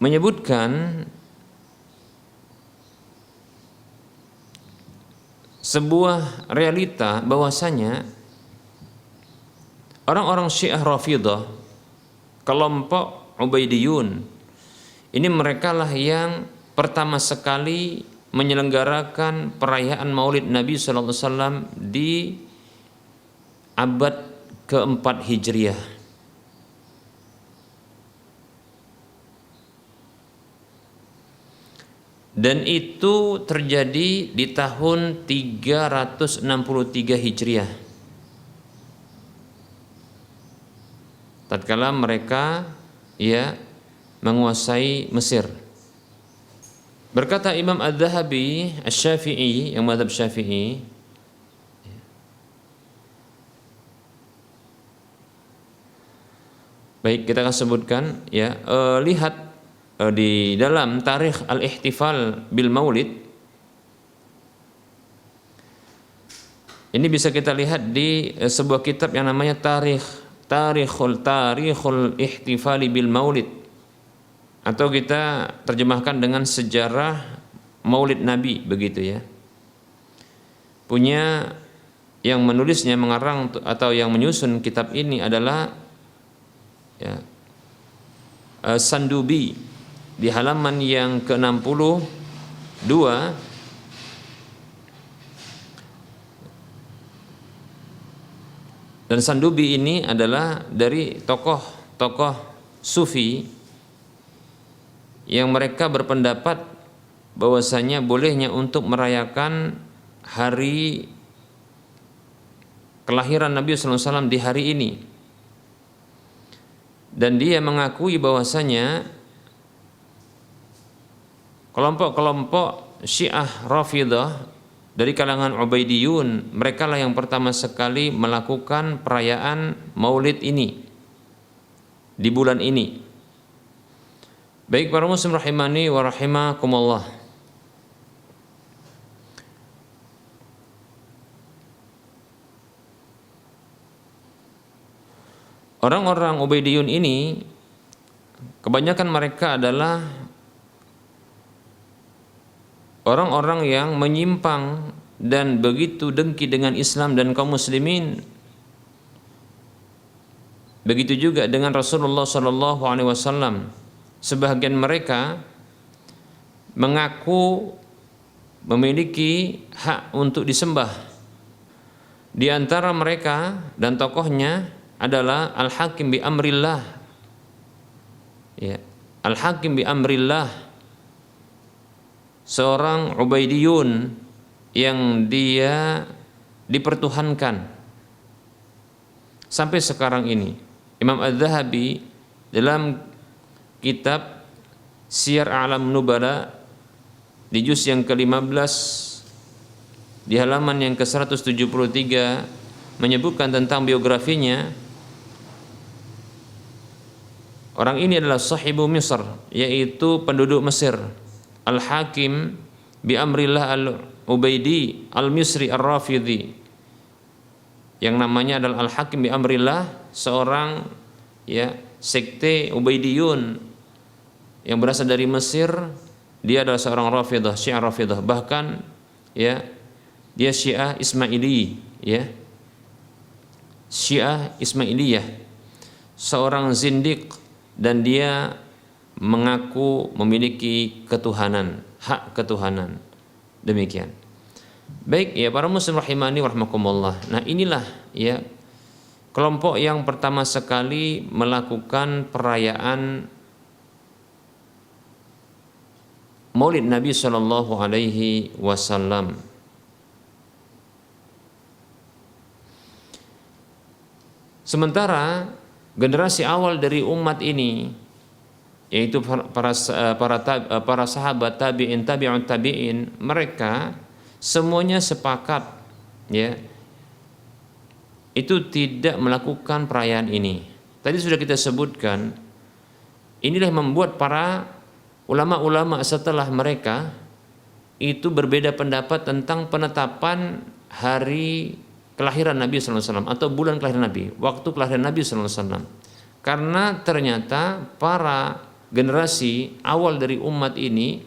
menyebutkan sebuah realita bahwasanya orang-orang Syiah Rafidhah, kelompok Ubaidiyun, ini merekalah yang pertama sekali menyelenggarakan perayaan Maulid Nabi sallallahu alaihi wasallam di abad keempat Hijriah. Dan itu terjadi di tahun 363 Hijriah. Tatkala mereka, ya, menguasai Mesir. Berkata Imam Adz-Dzahabi Asy-Syafi'i, yang mazhab Syafi'i, baik, kita akan sebutkan, ya, lihat di dalam Tarikh Al-Ihtifal bil Maulid. Ini bisa kita lihat di sebuah kitab yang namanya Tarikhul Ihtifali bil Maulid, atau kita terjemahkan dengan sejarah Maulid Nabi, begitu ya. Punya yang menulisnya, mengarang atau yang menyusun kitab ini adalah, ya, Sandubi, di halaman yang ke-62. Dan Sandubi ini adalah dari tokoh-tokoh Sufi yang mereka berpendapat bahwasanya bolehnya untuk merayakan hari kelahiran Nabi sallallahu alaihi wasallam di hari ini. Dan dia mengakui bahwasanya kelompok-kelompok Syiah Rafidhah dari kalangan Ubaidiyun, mereka lah yang pertama sekali melakukan perayaan Maulid ini di bulan ini. Baik para muslim rahimani wa rahimakumullah. Orang-orang Ubaidiyun ini, kebanyakan mereka adalah orang-orang yang menyimpang dan begitu dengki dengan Islam dan kaum muslimin. Begitu juga dengan Rasulullah sallallahu alaihi wasallam. Sebagian mereka mengaku memiliki hak untuk disembah. Di antara mereka dan tokohnya adalah Al-Hakim bi Amrillah. Ya, Al-Hakim bi Amrillah, seorang Ubaidiyun yang dia dipertuhankan sampai sekarang ini. Imam Adz-Dzahabi dalam kitab Syiar A'lam Nubala di juz yang ke-15 di halaman yang ke-173 menyebutkan tentang biografinya. Orang ini adalah sahibu Misr, yaitu penduduk Mesir, Al-Hakim bi Amrillah Al-Ubaidi Al-Misri Ar-Rafidhi, yang namanya adalah Al-Hakim bi Amrillah, seorang sekte Ubaidiyun yang berasal dari Mesir. Dia adalah seorang Rafidah, Syiah Rafidah, bahkan dia Syiah Ismaili, Syiah Ismailiyah, seorang zindiq, dan dia mengaku memiliki ketuhanan, hak ketuhanan. Demikian. Baik, para muslim rahimani warahmatullah. Nah, inilah kelompok yang pertama sekali melakukan perayaan Maulid Nabi Shallallahu Alaihi Wasallam. Sementara generasi awal dari umat ini, yaitu para sahabat tabi'in, tabi'un tabi'in, mereka semuanya sepakat itu tidak melakukan perayaan ini. Tadi sudah kita sebutkan, inilah yang membuat para ulama-ulama setelah mereka itu berbeda pendapat tentang penetapan hari kelahiran Nabi SAW atau bulan kelahiran Nabi, waktu kelahiran Nabi SAW. Karena ternyata para generasi awal dari umat ini,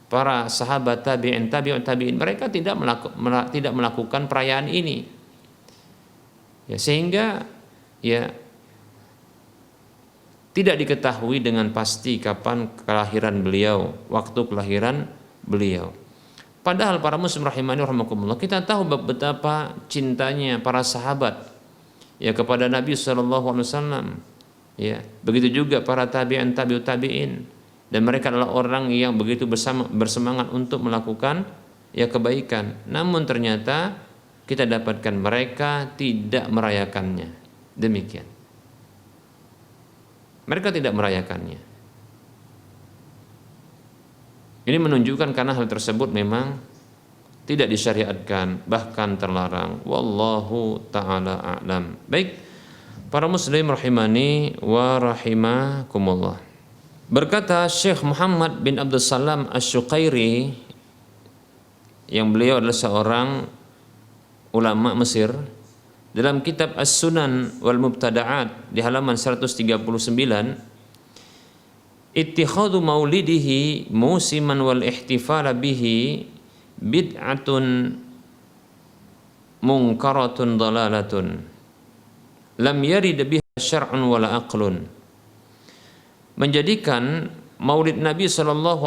para sahabat tabi'in, tabi'un tabi'in, mereka tidak melakukan perayaan ini. Sehingga tidak diketahui dengan pasti kapan kelahiran beliau, waktu kelahiran beliau. Padahal para muslim rahimani rahimakumullah, kita tahu betapa cintanya para sahabat kepada Nabi SAW. Begitu juga para tabi'in, tabi'ut tabi'in, dan mereka adalah orang yang begitu bersemangat untuk melakukan kebaikan. Namun ternyata kita dapatkan mereka tidak merayakannya. Demikian. Mereka tidak merayakannya. Ini menunjukkan karena hal tersebut memang tidak disyariatkan, bahkan terlarang. Wallahu ta'ala a'lam. Baik, para muslim rahimani wa rahimakumullah. Berkata Syekh Muhammad bin Abdul Salam Asy-Syuqairi, yang beliau adalah seorang ulama Mesir, dalam kitab As-Sunan wal Mubtada'at di halaman 139, ittikhadhu maulidihi musiman wal ihtifala bihi bid'atun munkaratun dalalatun lam yarid biha syar'un wala aqlun. Menjadikan Maulid Nabi SAW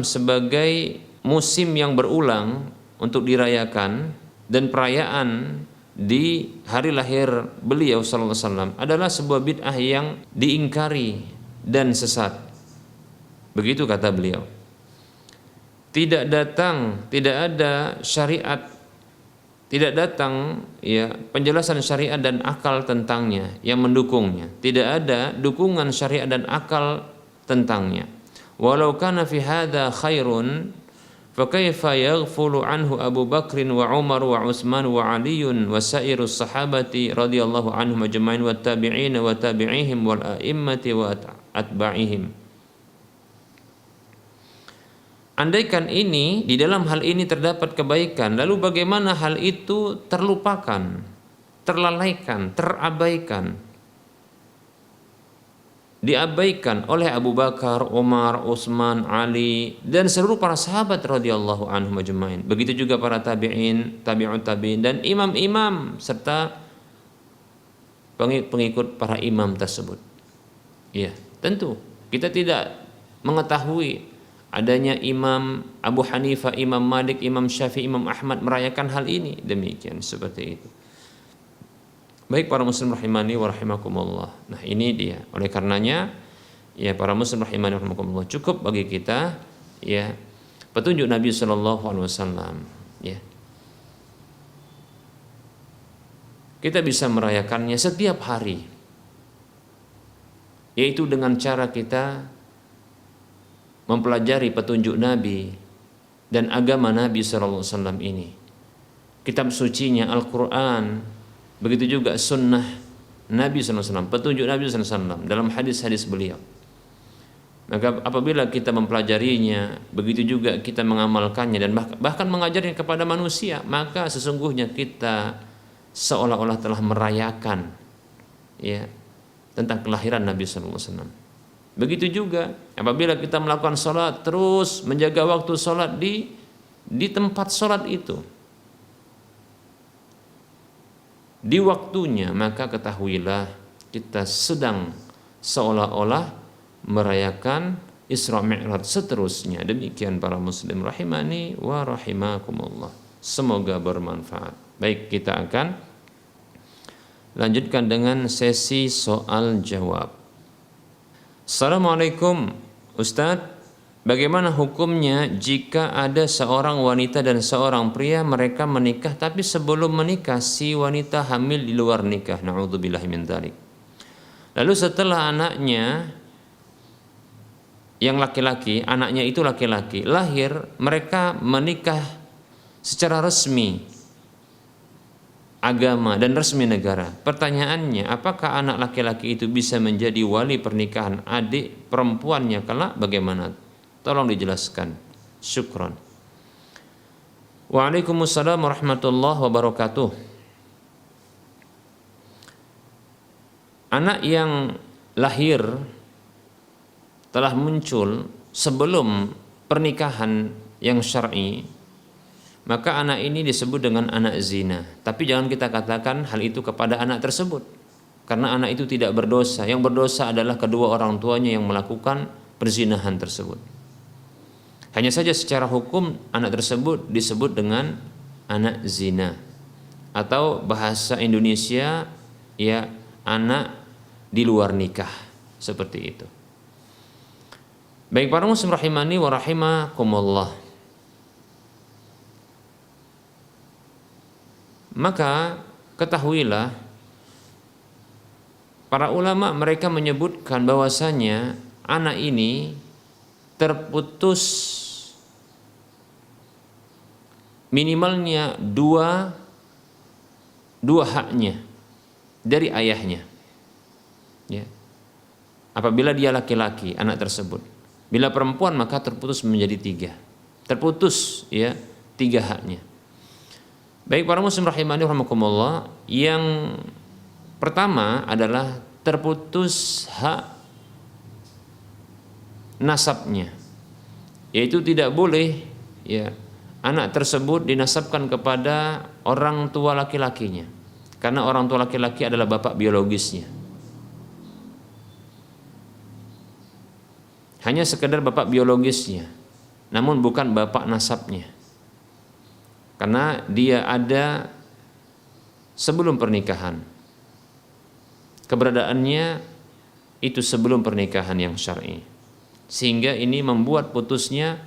sebagai musim yang berulang untuk dirayakan dan perayaan di hari lahir beliau SAW adalah sebuah bid'ah yang diingkari dan sesat. Begitu kata beliau. Tidak ada syariat, tidak datang penjelasan syariat dan akal tentangnya yang mendukungnya. Tidak ada dukungan syariat dan akal tentangnya. Walau kana fi hadza khairun fa kaifa yaghfulu anhu Abu Bakr wa Umar wa Utsman wa Ali wa sairus sahabati radhiyallahu anhum ajma'in wa tabi'in wa tabi'ihim wal a'immati wa atba'ihim. Andaikan ini di dalam hal ini terdapat kebaikan, lalu bagaimana hal itu terlupakan, terlalaikan, terabaikan, diabaikan oleh Abu Bakar, Umar, Utsman, Ali, dan seluruh para sahabat radhiyallahu anhum ajma'in. Begitu juga para tabi'in, tabi'ut tabi'in, dan imam-imam serta pengikut para imam tersebut. Tentu kita tidak mengetahui adanya Imam Abu Hanifah, Imam Malik, Imam Syafi'i, Imam Ahmad merayakan hal ini. Demikian, seperti itu. Baik para muslim rahimani wa rahimakumullah. Nah, ini dia. Oleh karenanya para muslim rahimani wa rahimakumullah, cukup bagi kita petunjuk Nabi sallallahu alaihi wasallam. Kita bisa merayakannya setiap hari, yaitu dengan cara kita mempelajari petunjuk Nabi dan agama Nabi SAW ini. kitab sucinya Al-Quran, begitu juga sunnah Nabi SAW, petunjuk Nabi SAW dalam hadis-hadis beliau. Maka apabila kita mempelajarinya, begitu juga kita mengamalkannya dan bahkan mengajarnya kepada manusia, maka sesungguhnya kita seolah-olah telah merayakan ya tentang kelahiran Nabi SAW. Begitu juga apabila kita melakukan sholat, terus menjaga waktu sholat di tempat sholat itu, di waktunya, maka ketahuilah kita sedang seolah-olah merayakan Isra Mi'raj seterusnya. Demikian para muslim rahimani wa rahimakumullah. Semoga bermanfaat. Baik, kita akan lanjutkan dengan sesi soal jawab. Assalamualaikum Ustadz, bagaimana hukumnya jika ada seorang wanita dan seorang pria, mereka menikah tapi sebelum menikah si wanita hamil di luar nikah, na'udzubillahi min dzalik. Lalu setelah anaknya yang laki-laki, anaknya itu laki-laki, lahir, mereka menikah secara resmi agama dan resmi negara. Pertanyaannya, apakah anak laki-laki itu bisa menjadi wali pernikahan adik perempuannya kelak? Bagaimana? Tolong dijelaskan. Syukron. Waalaikumsalam warahmatullahi wabarakatuh. Anak yang lahir telah muncul sebelum pernikahan yang syar'i, maka anak ini disebut dengan anak zina. Tapi jangan kita katakan hal itu kepada anak tersebut, karena anak itu tidak berdosa. Yang berdosa adalah kedua orang tuanya yang melakukan perzinahan tersebut. Hanya saja secara hukum anak tersebut disebut dengan anak zina, atau bahasa Indonesia ya anak di luar nikah, seperti itu. Baik para muslim rahimani wa rahimakumullah. Maka ketahuilah, para ulama mereka menyebutkan bahwasanya anak ini terputus minimalnya dua haknya dari ayahnya. Ya. Apabila dia laki-laki, anak tersebut. Bila perempuan maka terputus menjadi tiga. Terputus ya tiga haknya. Baik para muslim rahimani rahimakumullah, yang pertama adalah terputus hak nasabnya, yaitu tidak boleh ya anak tersebut dinasabkan kepada orang tua laki-lakinya, karena orang tua laki-laki adalah bapak biologisnya. Hanya sekedar bapak biologisnya, namun bukan bapak nasabnya, karena dia ada sebelum pernikahan. Keberadaannya itu sebelum pernikahan yang syar'i, sehingga ini membuat putusnya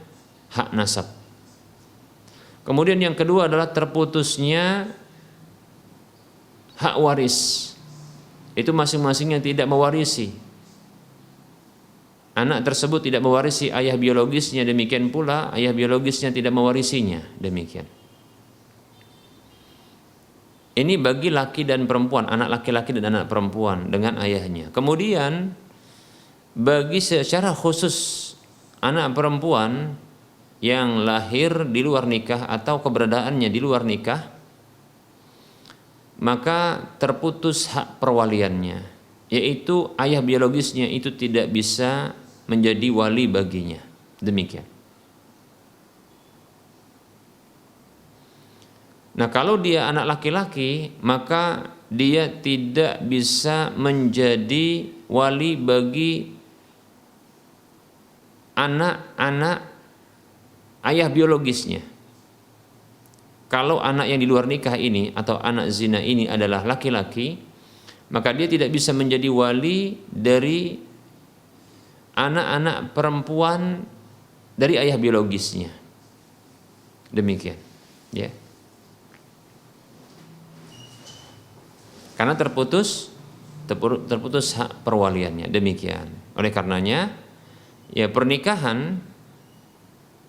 hak nasab. Kemudian yang kedua adalah terputusnya hak waris. Itu masing-masing yang tidak mewarisi. Anak tersebut tidak mewarisi ayah biologisnya, demikian pula ayah biologisnya tidak mewarisinya, demikian. Ini bagi laki dan perempuan, anak laki-laki dan anak perempuan dengan ayahnya. Kemudian bagi secara khusus anak perempuan yang lahir di luar nikah atau keberadaannya di luar nikah, maka terputus hak perwaliannya, yaitu ayah biologisnya itu tidak bisa menjadi wali baginya. Demikian. Nah, kalau dia anak laki-laki, maka dia tidak bisa menjadi wali bagi anak-anak ayah biologisnya. Kalau anak yang di luar nikah ini atau anak zina ini adalah laki-laki, maka dia tidak bisa menjadi wali dari anak-anak perempuan dari ayah biologisnya. Demikian, ya. Karena terputus hak perwaliannya. Demikian. Oleh karenanya, ya pernikahan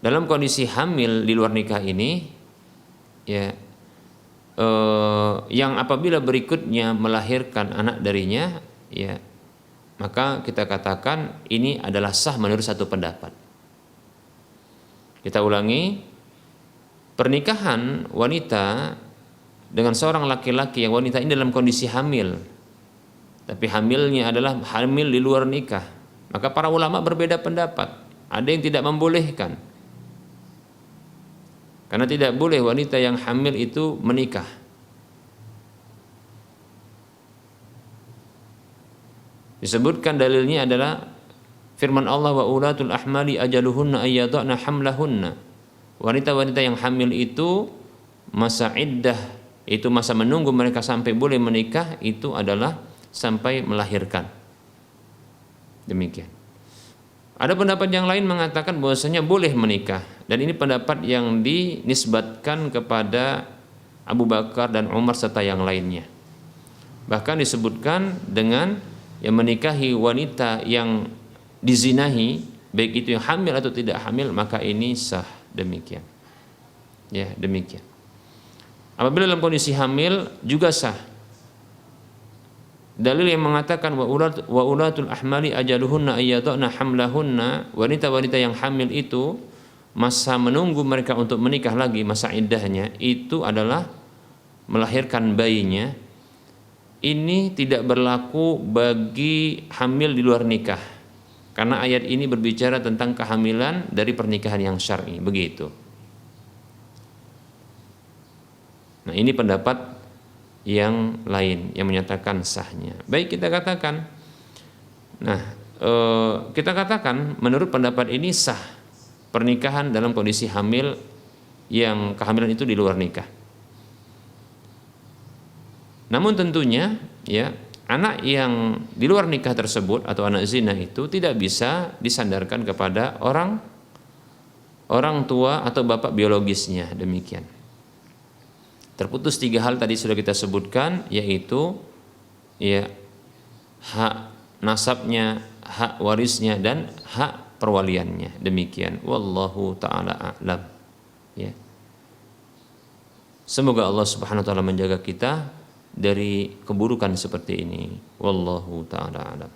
dalam kondisi hamil di luar nikah ini, ya yang apabila berikutnya melahirkan anak darinya, ya, maka kita katakan ini adalah sah menurut satu pendapat. Kita ulangi, pernikahan wanita dengan seorang laki-laki yang wanita ini dalam kondisi hamil, tapi hamilnya adalah hamil di luar nikah, maka para ulama berbeda pendapat. Ada yang tidak membolehkan, karena tidak boleh wanita yang hamil itu menikah. Disebutkan dalilnya adalah firman Allah, wa ulatul ahmali ajaluhunna ayyadana hamlahunna. Wanita-wanita yang hamil itu masa iddah, itu masa menunggu mereka sampai boleh menikah, itu adalah sampai melahirkan. Demikian. Ada pendapat yang lain mengatakan bahwasanya boleh menikah, dan ini pendapat yang dinisbatkan kepada Abu Bakar dan Umar serta yang lainnya. Bahkan disebutkan dengan yang menikahi wanita yang dizinahi, baik itu yang hamil atau tidak hamil, maka ini sah. Demikian. Ya, demikian. Apabila dalam kondisi hamil juga sah. Dalil yang mengatakan wa ulatul ahmali ajaluhunna ayyadana hamlahunna, wanita-wanita yang hamil itu masa menunggu mereka untuk menikah lagi, masa iddahnya itu adalah melahirkan bayinya. Ini tidak berlaku bagi hamil di luar nikah, karena ayat ini berbicara tentang kehamilan dari pernikahan yang syar'i, begitu. Nah, ini pendapat yang lain yang menyatakan sahnya. Baik, kita katakan, kita katakan menurut pendapat ini sah pernikahan dalam kondisi hamil yang kehamilan itu di luar nikah. Namun tentunya, ya, anak yang di luar nikah tersebut atau anak zina itu tidak bisa disandarkan kepada orang tua atau bapak biologisnya. Demikian. Terputus 3 hal tadi sudah kita sebutkan, yaitu ya hak nasabnya, hak warisnya, dan hak perwaliannya. Demikian. Wallahu taala a'lam. Ya. Semoga Allah Subhanahu wa taala menjaga kita dari keburukan seperti ini. Wallahu taala a'lam.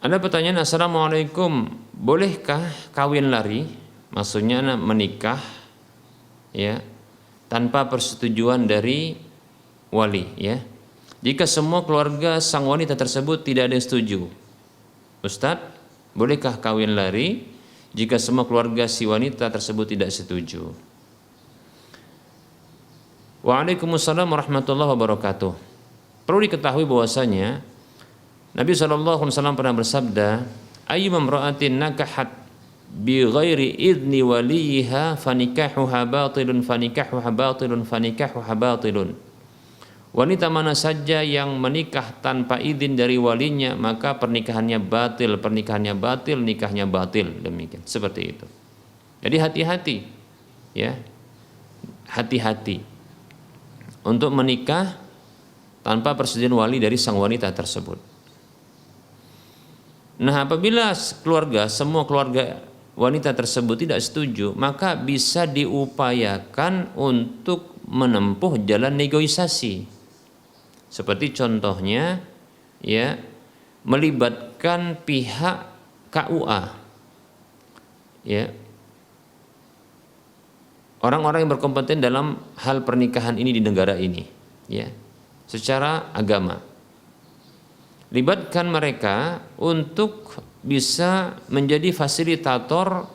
Ada pertanyaan, Assalamualaikum, bolehkah kawin lari? Maksudnya menikah, ya, tanpa persetujuan dari wali, ya. Jika semua keluarga sang wanita tersebut tidak ada yang setuju, Ustadz, bolehkah kawin lari jika semua keluarga si wanita tersebut tidak setuju? Waalaikumsalam warahmatullahi wabarakatuh. Perlu diketahui bahwasanya Nabi SAW pernah bersabda, ayyuma imra'atin nakahat bi ghairi idni waliha fanikahuha batilun fanikahuha batilun fanikahuha batilun. Wanita mana saja yang menikah tanpa izin dari walinya, maka pernikahannya batil, nikahnya batil. Demikian, seperti itu. Jadi hati-hati, ya, hati-hati untuk menikah tanpa persetujuan wali dari sang wanita tersebut. Nah, apabila semua keluarga wanita tersebut tidak setuju, maka bisa diupayakan untuk menempuh jalan negosiasi. Seperti contohnya, ya, melibatkan pihak KUA, ya, orang-orang yang berkompeten dalam hal pernikahan ini di negara ini, ya, secara agama. Libatkan mereka untuk bisa menjadi fasilitator,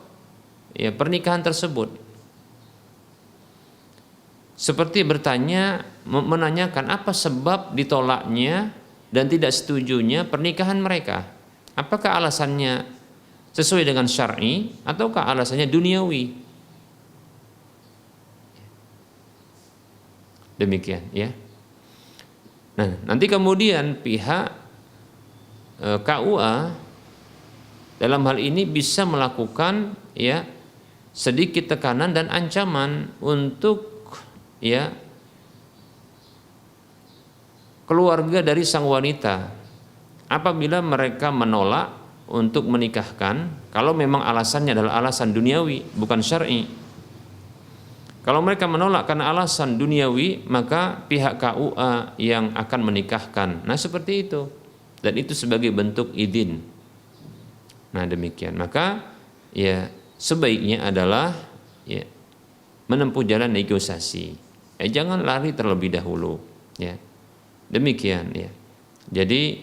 ya, pernikahan tersebut. Seperti menanyakan apa sebab ditolaknya dan tidak setujunya pernikahan mereka. Apakah alasannya sesuai dengan syar'i ataukah alasannya duniawi? Demikian, ya. Nah, nanti kemudian pihak KUA dalam hal ini bisa melakukan, ya, sedikit tekanan dan ancaman untuk, ya, keluarga dari sang wanita apabila mereka menolak untuk menikahkan, kalau memang alasannya adalah alasan duniawi bukan syar'i. Kalau mereka menolak karena alasan duniawi, maka pihak KUA yang akan menikahkan. Nah, seperti itu. Dan itu sebagai bentuk izin. Nah, demikian. Maka ya sebaiknya adalah ya menempuh jalan negosiasi. Jangan lari terlebih dahulu, ya. Demikian, ya. Jadi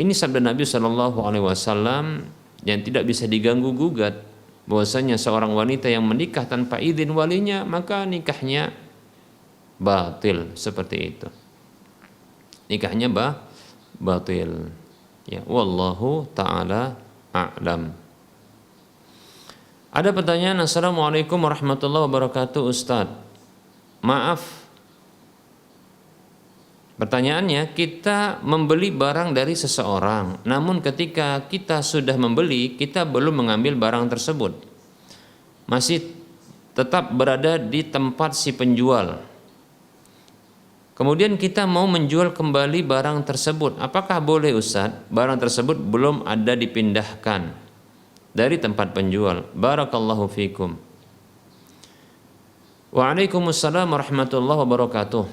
ini sabda Nabi Shallallahu Alaihi Wasallam yang tidak bisa diganggu gugat, bahwasanya seorang wanita yang menikah tanpa izin walinya maka nikahnya batil, seperti itu. Nikahnya batil. Ya, wallahu taala a'lam. Ada pertanyaan, Assalamualaikum warahmatullahi wabarakatuh Ustadz. Maaf, pertanyaannya, kita membeli barang dari seseorang, namun ketika kita sudah membeli, kita belum mengambil barang tersebut, masih tetap berada di tempat si penjual. Kemudian kita mau menjual kembali barang tersebut, apakah boleh Ustaz? Barang tersebut belum ada dipindahkan dari tempat penjual. Barakallahu fikum. Waalaikumsalam warahmatullahi wabarakatuh.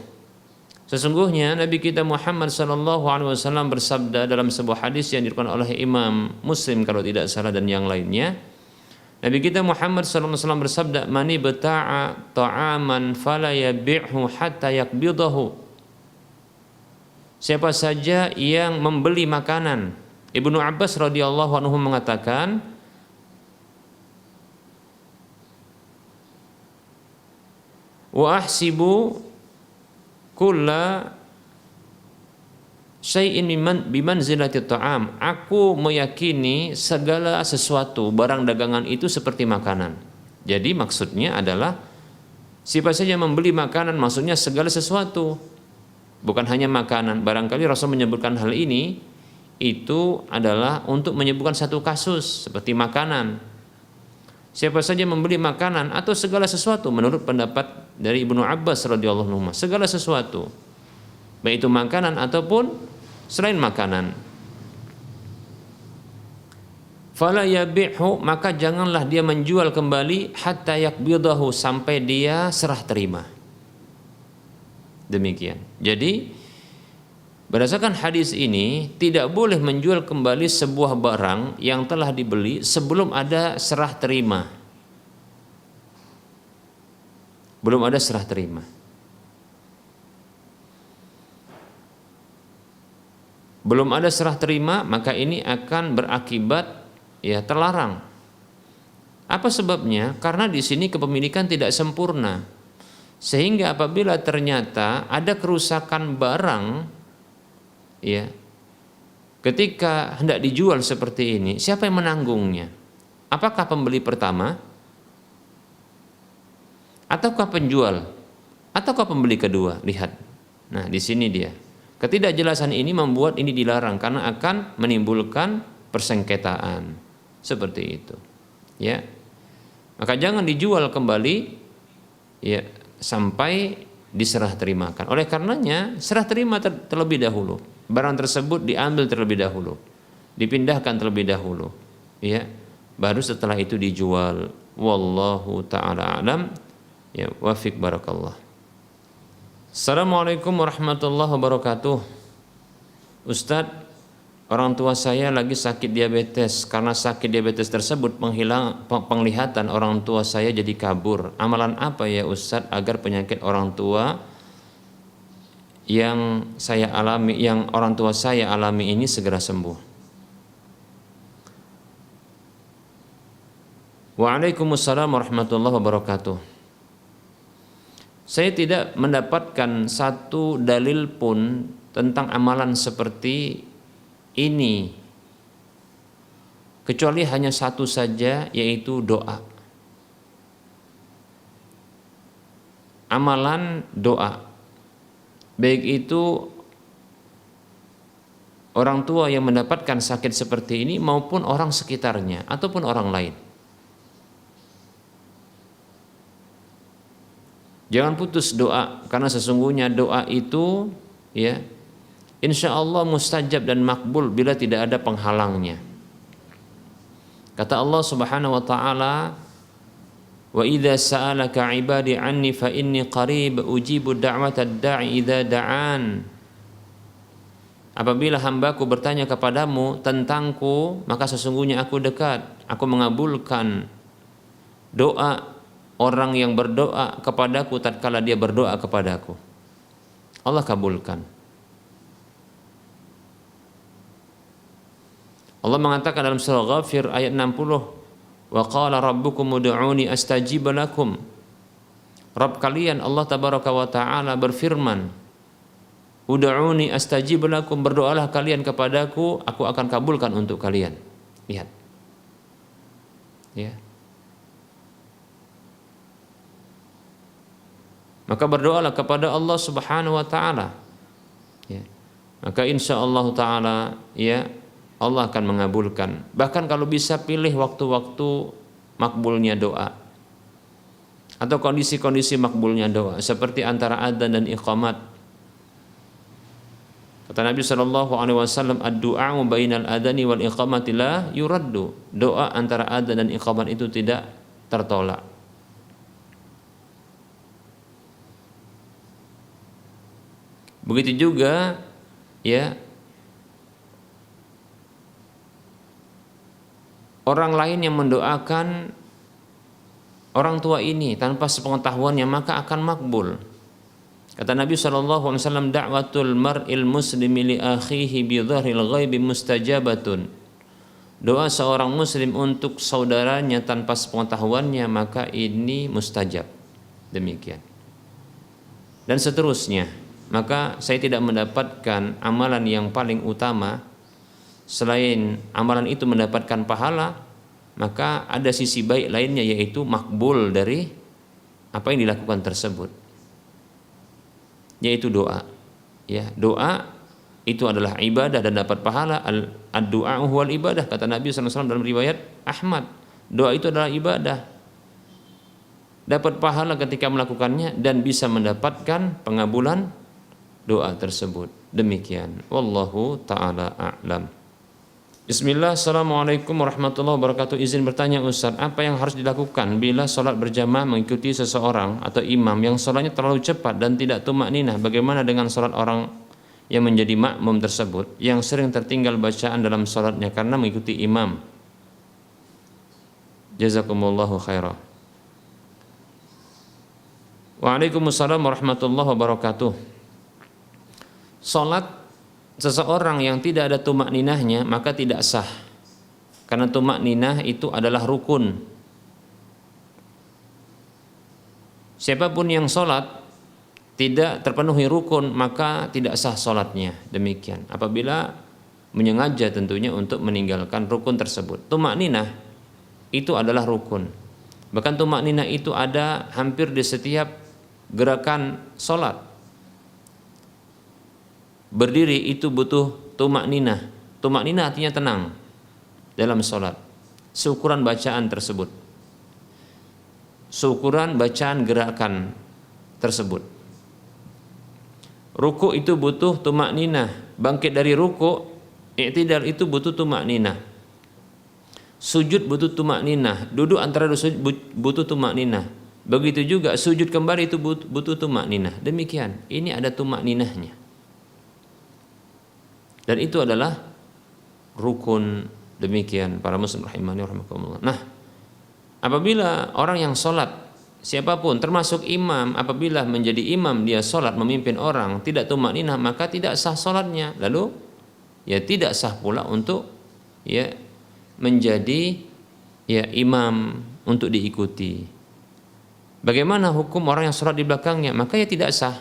Sesungguhnya Nabi kita Muhammad sallallahu alaihi wasallam bersabda dalam sebuah hadis yang diriwayatkan oleh Imam Muslim kalau tidak salah dan yang lainnya. Nabi kita Muhammad sallallahu alaihi wasallam bersabda, "Mani bata'a ta'aman fala yabi'hu hatta yakbidahu." Siapa saja yang membeli makanan. Ibnu Abbas radhiyallahu anhu mengatakan, "Wa ahsibu kulla syai'in bimanzilati ta'am." Aku meyakini segala sesuatu barang dagangan itu seperti makanan. Jadi maksudnya adalah siapa saja membeli makanan, maksudnya segala sesuatu, bukan hanya makanan. Barangkali Rasul menyebutkan hal ini itu adalah untuk menyebutkan satu kasus seperti makanan. Siapa saja membeli makanan atau segala sesuatu, menurut pendapat dari Ibnu Abbas radhiyallahu anhu, segala sesuatu, baik itu makanan ataupun selain makanan. Fala yabi'hu, maka janganlah dia menjual kembali hatta yakbidahu, sampai dia serah terima. Demikian. Jadi berdasarkan hadis ini tidak boleh menjual kembali sebuah barang yang telah dibeli sebelum ada serah terima. Belum ada serah terima. Belum ada serah terima, maka ini akan berakibat ya terlarang. Apa sebabnya? Karena di sini kepemilikan tidak sempurna. Sehingga apabila ternyata ada kerusakan barang, ya, ketika hendak dijual seperti ini, siapa yang menanggungnya? Apakah pembeli pertama, ataukah penjual, ataukah pembeli kedua? Lihat. Nah, di sini dia. Ketidakjelasan ini membuat ini dilarang karena akan menimbulkan persengketaan. Seperti itu. Ya. Maka jangan dijual kembali ya sampai diserah terimakan. Oleh karenanya serah terima terlebih dahulu. Barang tersebut diambil terlebih dahulu, dipindahkan terlebih dahulu, ya. Baru setelah itu dijual. Wallahu taala alam. Ya, wafiq barakallah. Assalamualaikum warahmatullahi wabarakatuh. Ustadz, orang tua saya lagi sakit diabetes. Karena sakit diabetes tersebut penglihatan orang tua saya jadi kabur. Amalan apa ya Ustadz agar penyakit orang tua yang orang tua saya alami ini segera sembuh? Waalaikumsalam warahmatullahi wabarakatuh. Saya tidak mendapatkan satu dalil pun tentang amalan seperti ini, kecuali hanya satu saja, yaitu doa. Amalan doa, baik itu orang tua yang mendapatkan sakit seperti ini maupun orang sekitarnya ataupun orang lain. Jangan putus doa, karena sesungguhnya doa itu ya insya Allah mustajab dan makbul bila tidak ada penghalangnya. Kata Allah Subhanahu wa taala, Wa idza sa'alaka 'ibadi 'anni fa inni qarib ujibu da'watad da'i idza da'an. Apabila hambaku bertanya kepadamu tentangku, maka sesungguhnya aku dekat, aku mengabulkan doa orang yang berdoa kepadaku tatkala dia berdoa kepadaku. Allah kabulkan. Allah mengatakan dalam surah Ghafir ayat 60, wa qala rabbukum ud'uni astajib lakum. Rabb kalian Allah tabaraka wa taala berfirman, ud'uni astajib lakum, berdoalah kalian kepadaku, aku akan kabulkan untuk kalian. Lihat. Ya. Maka berdoalah kepada Allah Subhanahu wa taala. Ya. Maka insyaallah taala ya Allah akan mengabulkan. Bahkan kalau bisa pilih waktu-waktu makbulnya doa atau kondisi-kondisi makbulnya doa seperti antara adzan dan iqamat. Kata Nabi sallallahu alaihi wasallam, ad-du'a bainal adzani wal iqamati la yuraddu. Doa antara adzan dan iqamat itu tidak tertolak. Begitu juga ya orang lain yang mendoakan orang tua ini tanpa sepengetahuannya maka akan makbul. Kata Nabi SAW, da'watul mar'il muslimi li akhihi bi dhahril ghaibi mustajabatun. Doa seorang muslim untuk saudaranya tanpa sepengetahuannya maka ini mustajab. Demikian. Dan seterusnya. Maka saya tidak mendapatkan amalan yang paling utama selain amalan itu mendapatkan pahala, maka ada sisi baik lainnya yaitu makbul dari apa yang dilakukan tersebut, yaitu doa. Ya, doa itu adalah ibadah dan dapat pahala. Ad-du'a huwal ibadah, kata Nabi SAW dalam riwayat Ahmad. Doa itu adalah ibadah, dapat pahala ketika melakukannya dan bisa mendapatkan pengabulan doa tersebut. Demikian. Wallahu ta'ala a'lam. Bismillah, assalamualaikum warahmatullahi wabarakatuh. Izin bertanya Ustaz, apa yang harus dilakukan bila sholat berjamaah mengikuti seseorang atau imam yang sholatnya terlalu cepat dan tidak tumakninah? Bagaimana dengan sholat orang yang menjadi makmum tersebut yang sering tertinggal bacaan dalam sholatnya karena mengikuti imam? Jazakumullahu khairah. Waalaikumsalam warahmatullahi wabarakatuh. Sholat seseorang yang tidak ada tumak ninahnya maka tidak sah, karena tumak ninah itu adalah rukun. Siapapun yang sholat tidak terpenuhi rukun maka tidak sah sholatnya. Demikian apabila menyengaja tentunya untuk meninggalkan rukun tersebut. Tumak ninah itu adalah rukun, bahkan tumak ninah itu ada hampir di setiap gerakan sholat. Berdiri itu butuh tumak ninah. Tumak ninah artinya tenang dalam sholat. Seukuran bacaan tersebut, seukuran bacaan gerakan tersebut. Ruku itu butuh tumak ninah. Bangkit dari ruku, i'tidal itu butuh tumak ninah. Sujud butuh tumak ninah. Duduk antara sujud butuh tumak ninah. Begitu juga sujud kembali itu butuh tumak ninah. Demikian. Ini ada tumak ninahnya. Dan itu adalah rukun. Demikian para muslim rahimani rahimakumullah. Nah, apabila orang yang sholat siapapun termasuk imam, apabila menjadi imam dia sholat memimpin orang tidak tumakninah maka tidak sah sholatnya. Lalu ya tidak sah pula untuk ya menjadi ya imam untuk diikuti. Bagaimana hukum orang yang sholat di belakangnya? Maka ya tidak sah.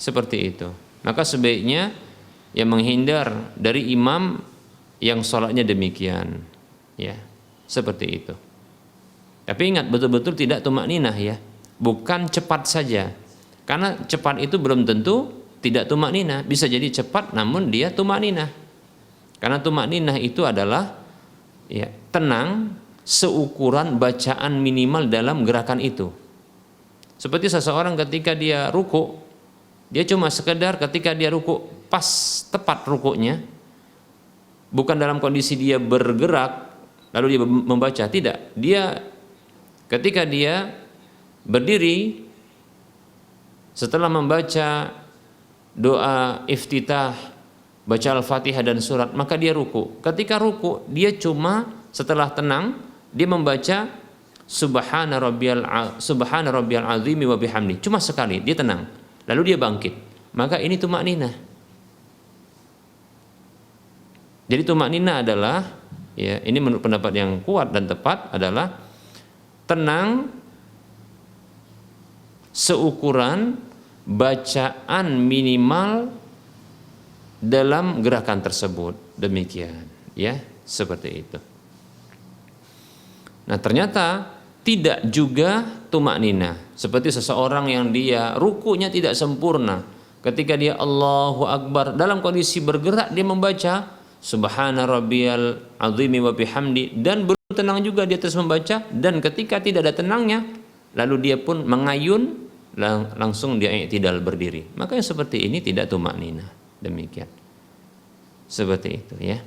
Seperti itu. Maka sebaiknya ya menghindar dari imam yang sholatnya demikian, ya seperti itu. Tapi ingat betul-betul tidak tumakninah ya, bukan cepat saja. Karena cepat itu belum tentu tidak tumakninah, bisa jadi cepat namun dia tumakninah. Karena tumakninah itu adalah ya tenang seukuran bacaan minimal dalam gerakan itu. Seperti seseorang ketika dia ruku, dia cuma sekedar ketika dia ruku pas tepat rukuknya, bukan dalam kondisi dia bergerak lalu dia membaca. Tidak, dia ketika dia berdiri setelah membaca doa iftitah, baca Al-Fatihah dan surat, maka dia ruku. Ketika ruku, dia cuma setelah tenang, dia membaca Subhana rabbiyal azimi wa bihamdi. Cuma sekali, dia tenang. Lalu dia bangkit. Maka ini tumakninah. Jadi tumakninah adalah, ya, ini menurut pendapat yang kuat dan tepat adalah tenang seukuran bacaan minimal dalam gerakan tersebut. Demikian, ya, seperti itu. Nah, ternyata tidak juga tumakninah seperti seseorang yang dia rukunya tidak sempurna. Ketika dia Allahu Akbar, dalam kondisi bergerak dia membaca Subhana rabbiyal azimi wa bihamdi, dan belum tenang juga dia terus membaca, dan ketika tidak ada tenangnya lalu dia pun mengayun, langsung dia i'tidal berdiri. Maka yang seperti ini tidak tumakninah. Demikian. Seperti itu, ya.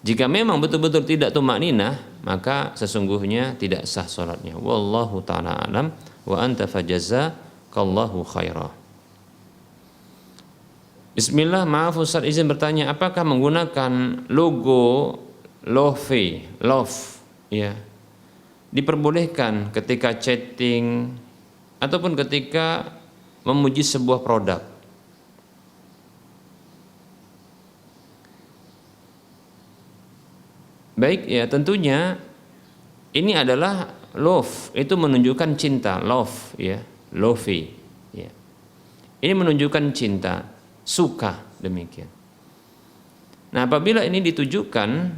Jika memang betul-betul tidak tumakninah, maka sesungguhnya tidak sah salatnya. Wallahu ta'ala alam wa anta fajazakallahu khairah. Bismillah, maaf Ustaz, izin bertanya, apakah menggunakan logo love, ya, diperbolehkan ketika chatting ataupun ketika memuji sebuah produk? Baik, ya, tentunya ini adalah love, itu menunjukkan cinta, love, ya, lovey, ya. Ini menunjukkan cinta, suka, demikian. Nah, apabila ini ditujukan,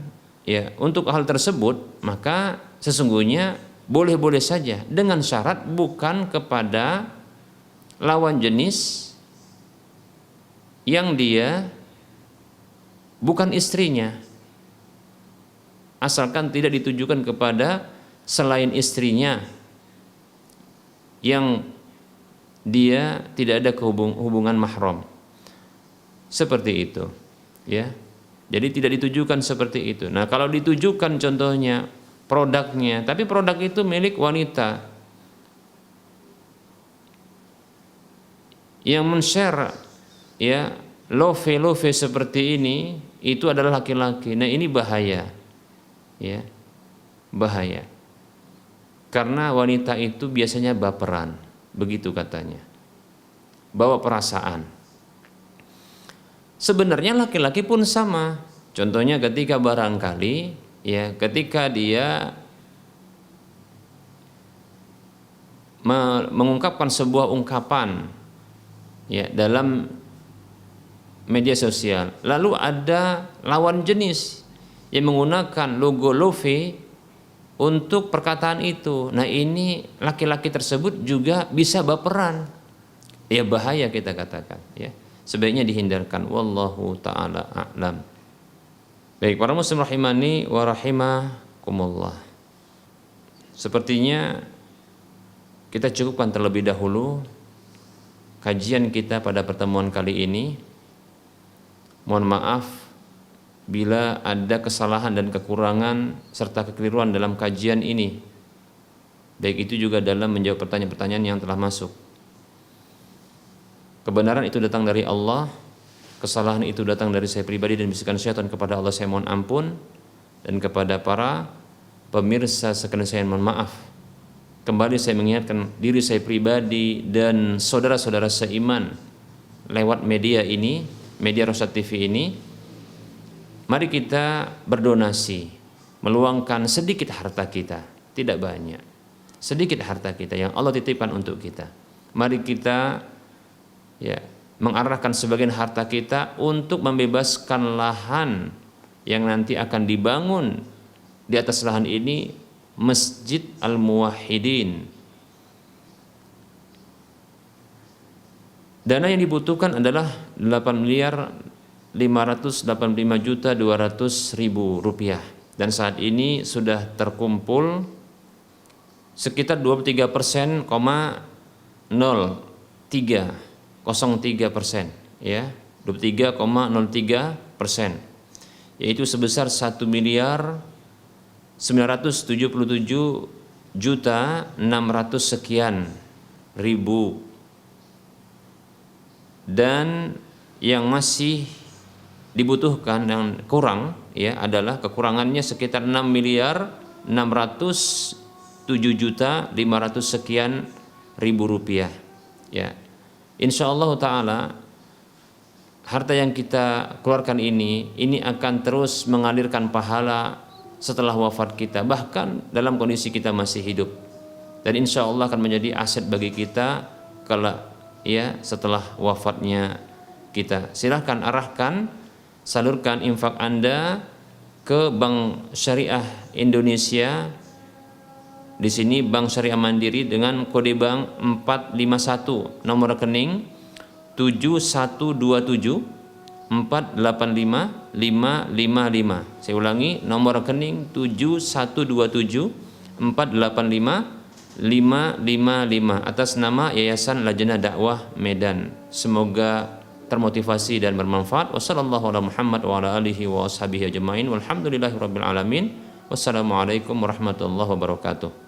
ya, untuk hal tersebut, maka sesungguhnya boleh-boleh saja, dengan syarat bukan kepada lawan jenis yang dia bukan istrinya, asalkan tidak ditujukan kepada selain istrinya yang dia tidak ada hubungan mahram, seperti itu, ya. Jadi tidak ditujukan seperti itu. Nah, kalau ditujukan contohnya produknya, tapi produk itu milik wanita, yang men-share, ya, love seperti ini, itu adalah laki-laki. Nah, ini bahaya, ya, bahaya, karena wanita itu biasanya baperan, begitu katanya, bawa perasaan. Sebenarnya laki-laki pun sama. Contohnya ketika barangkali, ya, ketika dia mengungkapkan sebuah ungkapan, ya, dalam media sosial, lalu ada lawan jenis yang menggunakan logo love untuk perkataan itu. Nah, ini laki-laki tersebut juga bisa baperan. Ya, bahaya kita katakan, ya. Sebaiknya dihindarkan. Wallahu ta'ala a'lam. Baik, para muslim rahimani wa rahimakumullah. Sepertinya kita cukupkan terlebih dahulu kajian kita pada pertemuan kali ini. Mohon maaf bila ada kesalahan dan kekurangan serta kekeliruan dalam kajian ini, baik itu juga dalam menjawab pertanyaan-pertanyaan yang telah masuk. Kebenaran itu datang dari Allah, kesalahan itu datang dari saya pribadi dan bisikan syaitan. Kepada Allah saya mohon ampun, dan kepada para pemirsa sekalian saya mohon maaf. Kembali saya mengingatkan diri saya pribadi dan saudara-saudara seiman lewat media ini, media Rosyad TV ini, mari kita berdonasi, meluangkan sedikit harta kita, tidak banyak, sedikit harta kita yang Allah titipkan untuk kita. Mari kita, ya, mengarahkan sebagian harta kita untuk membebaskan lahan yang nanti akan dibangun di atas lahan ini, Masjid Al-Muwahhidin. Dana yang dibutuhkan adalah 8.585.200.000 rupiah, dan saat ini sudah terkumpul sekitar 23%, 03%, ya, 23,03%, yaitu sebesar 1.200.000.000 977.600 sekian ribu, dan yang masih dibutuhkan yang kurang ya adalah kekurangannya sekitar 6.607.500 sekian ribu rupiah ya. Insyaallah taala harta yang kita keluarkan ini akan terus mengalirkan pahala setelah wafat kita, bahkan dalam kondisi kita masih hidup, dan insya Allah akan menjadi aset bagi kita kalau ya setelah wafatnya kita. Silahkan arahkan, salurkan infak Anda ke Bank Syariah Indonesia. Di sini Bank Syariah Mandiri dengan kode bank 451, nomor rekening 7127 485 555. Saya ulangi, nomor rekening 7127 485 555 atas nama Yayasan Lajnah Dakwah Medan. Semoga termotivasi dan bermanfaat. Wassallallahu ala Muhammad wa ala alihi wa ashabihi ajmain. Walhamdulillahirabbil alamin. Wassalamualaikum warahmatullahi wabarakatuh.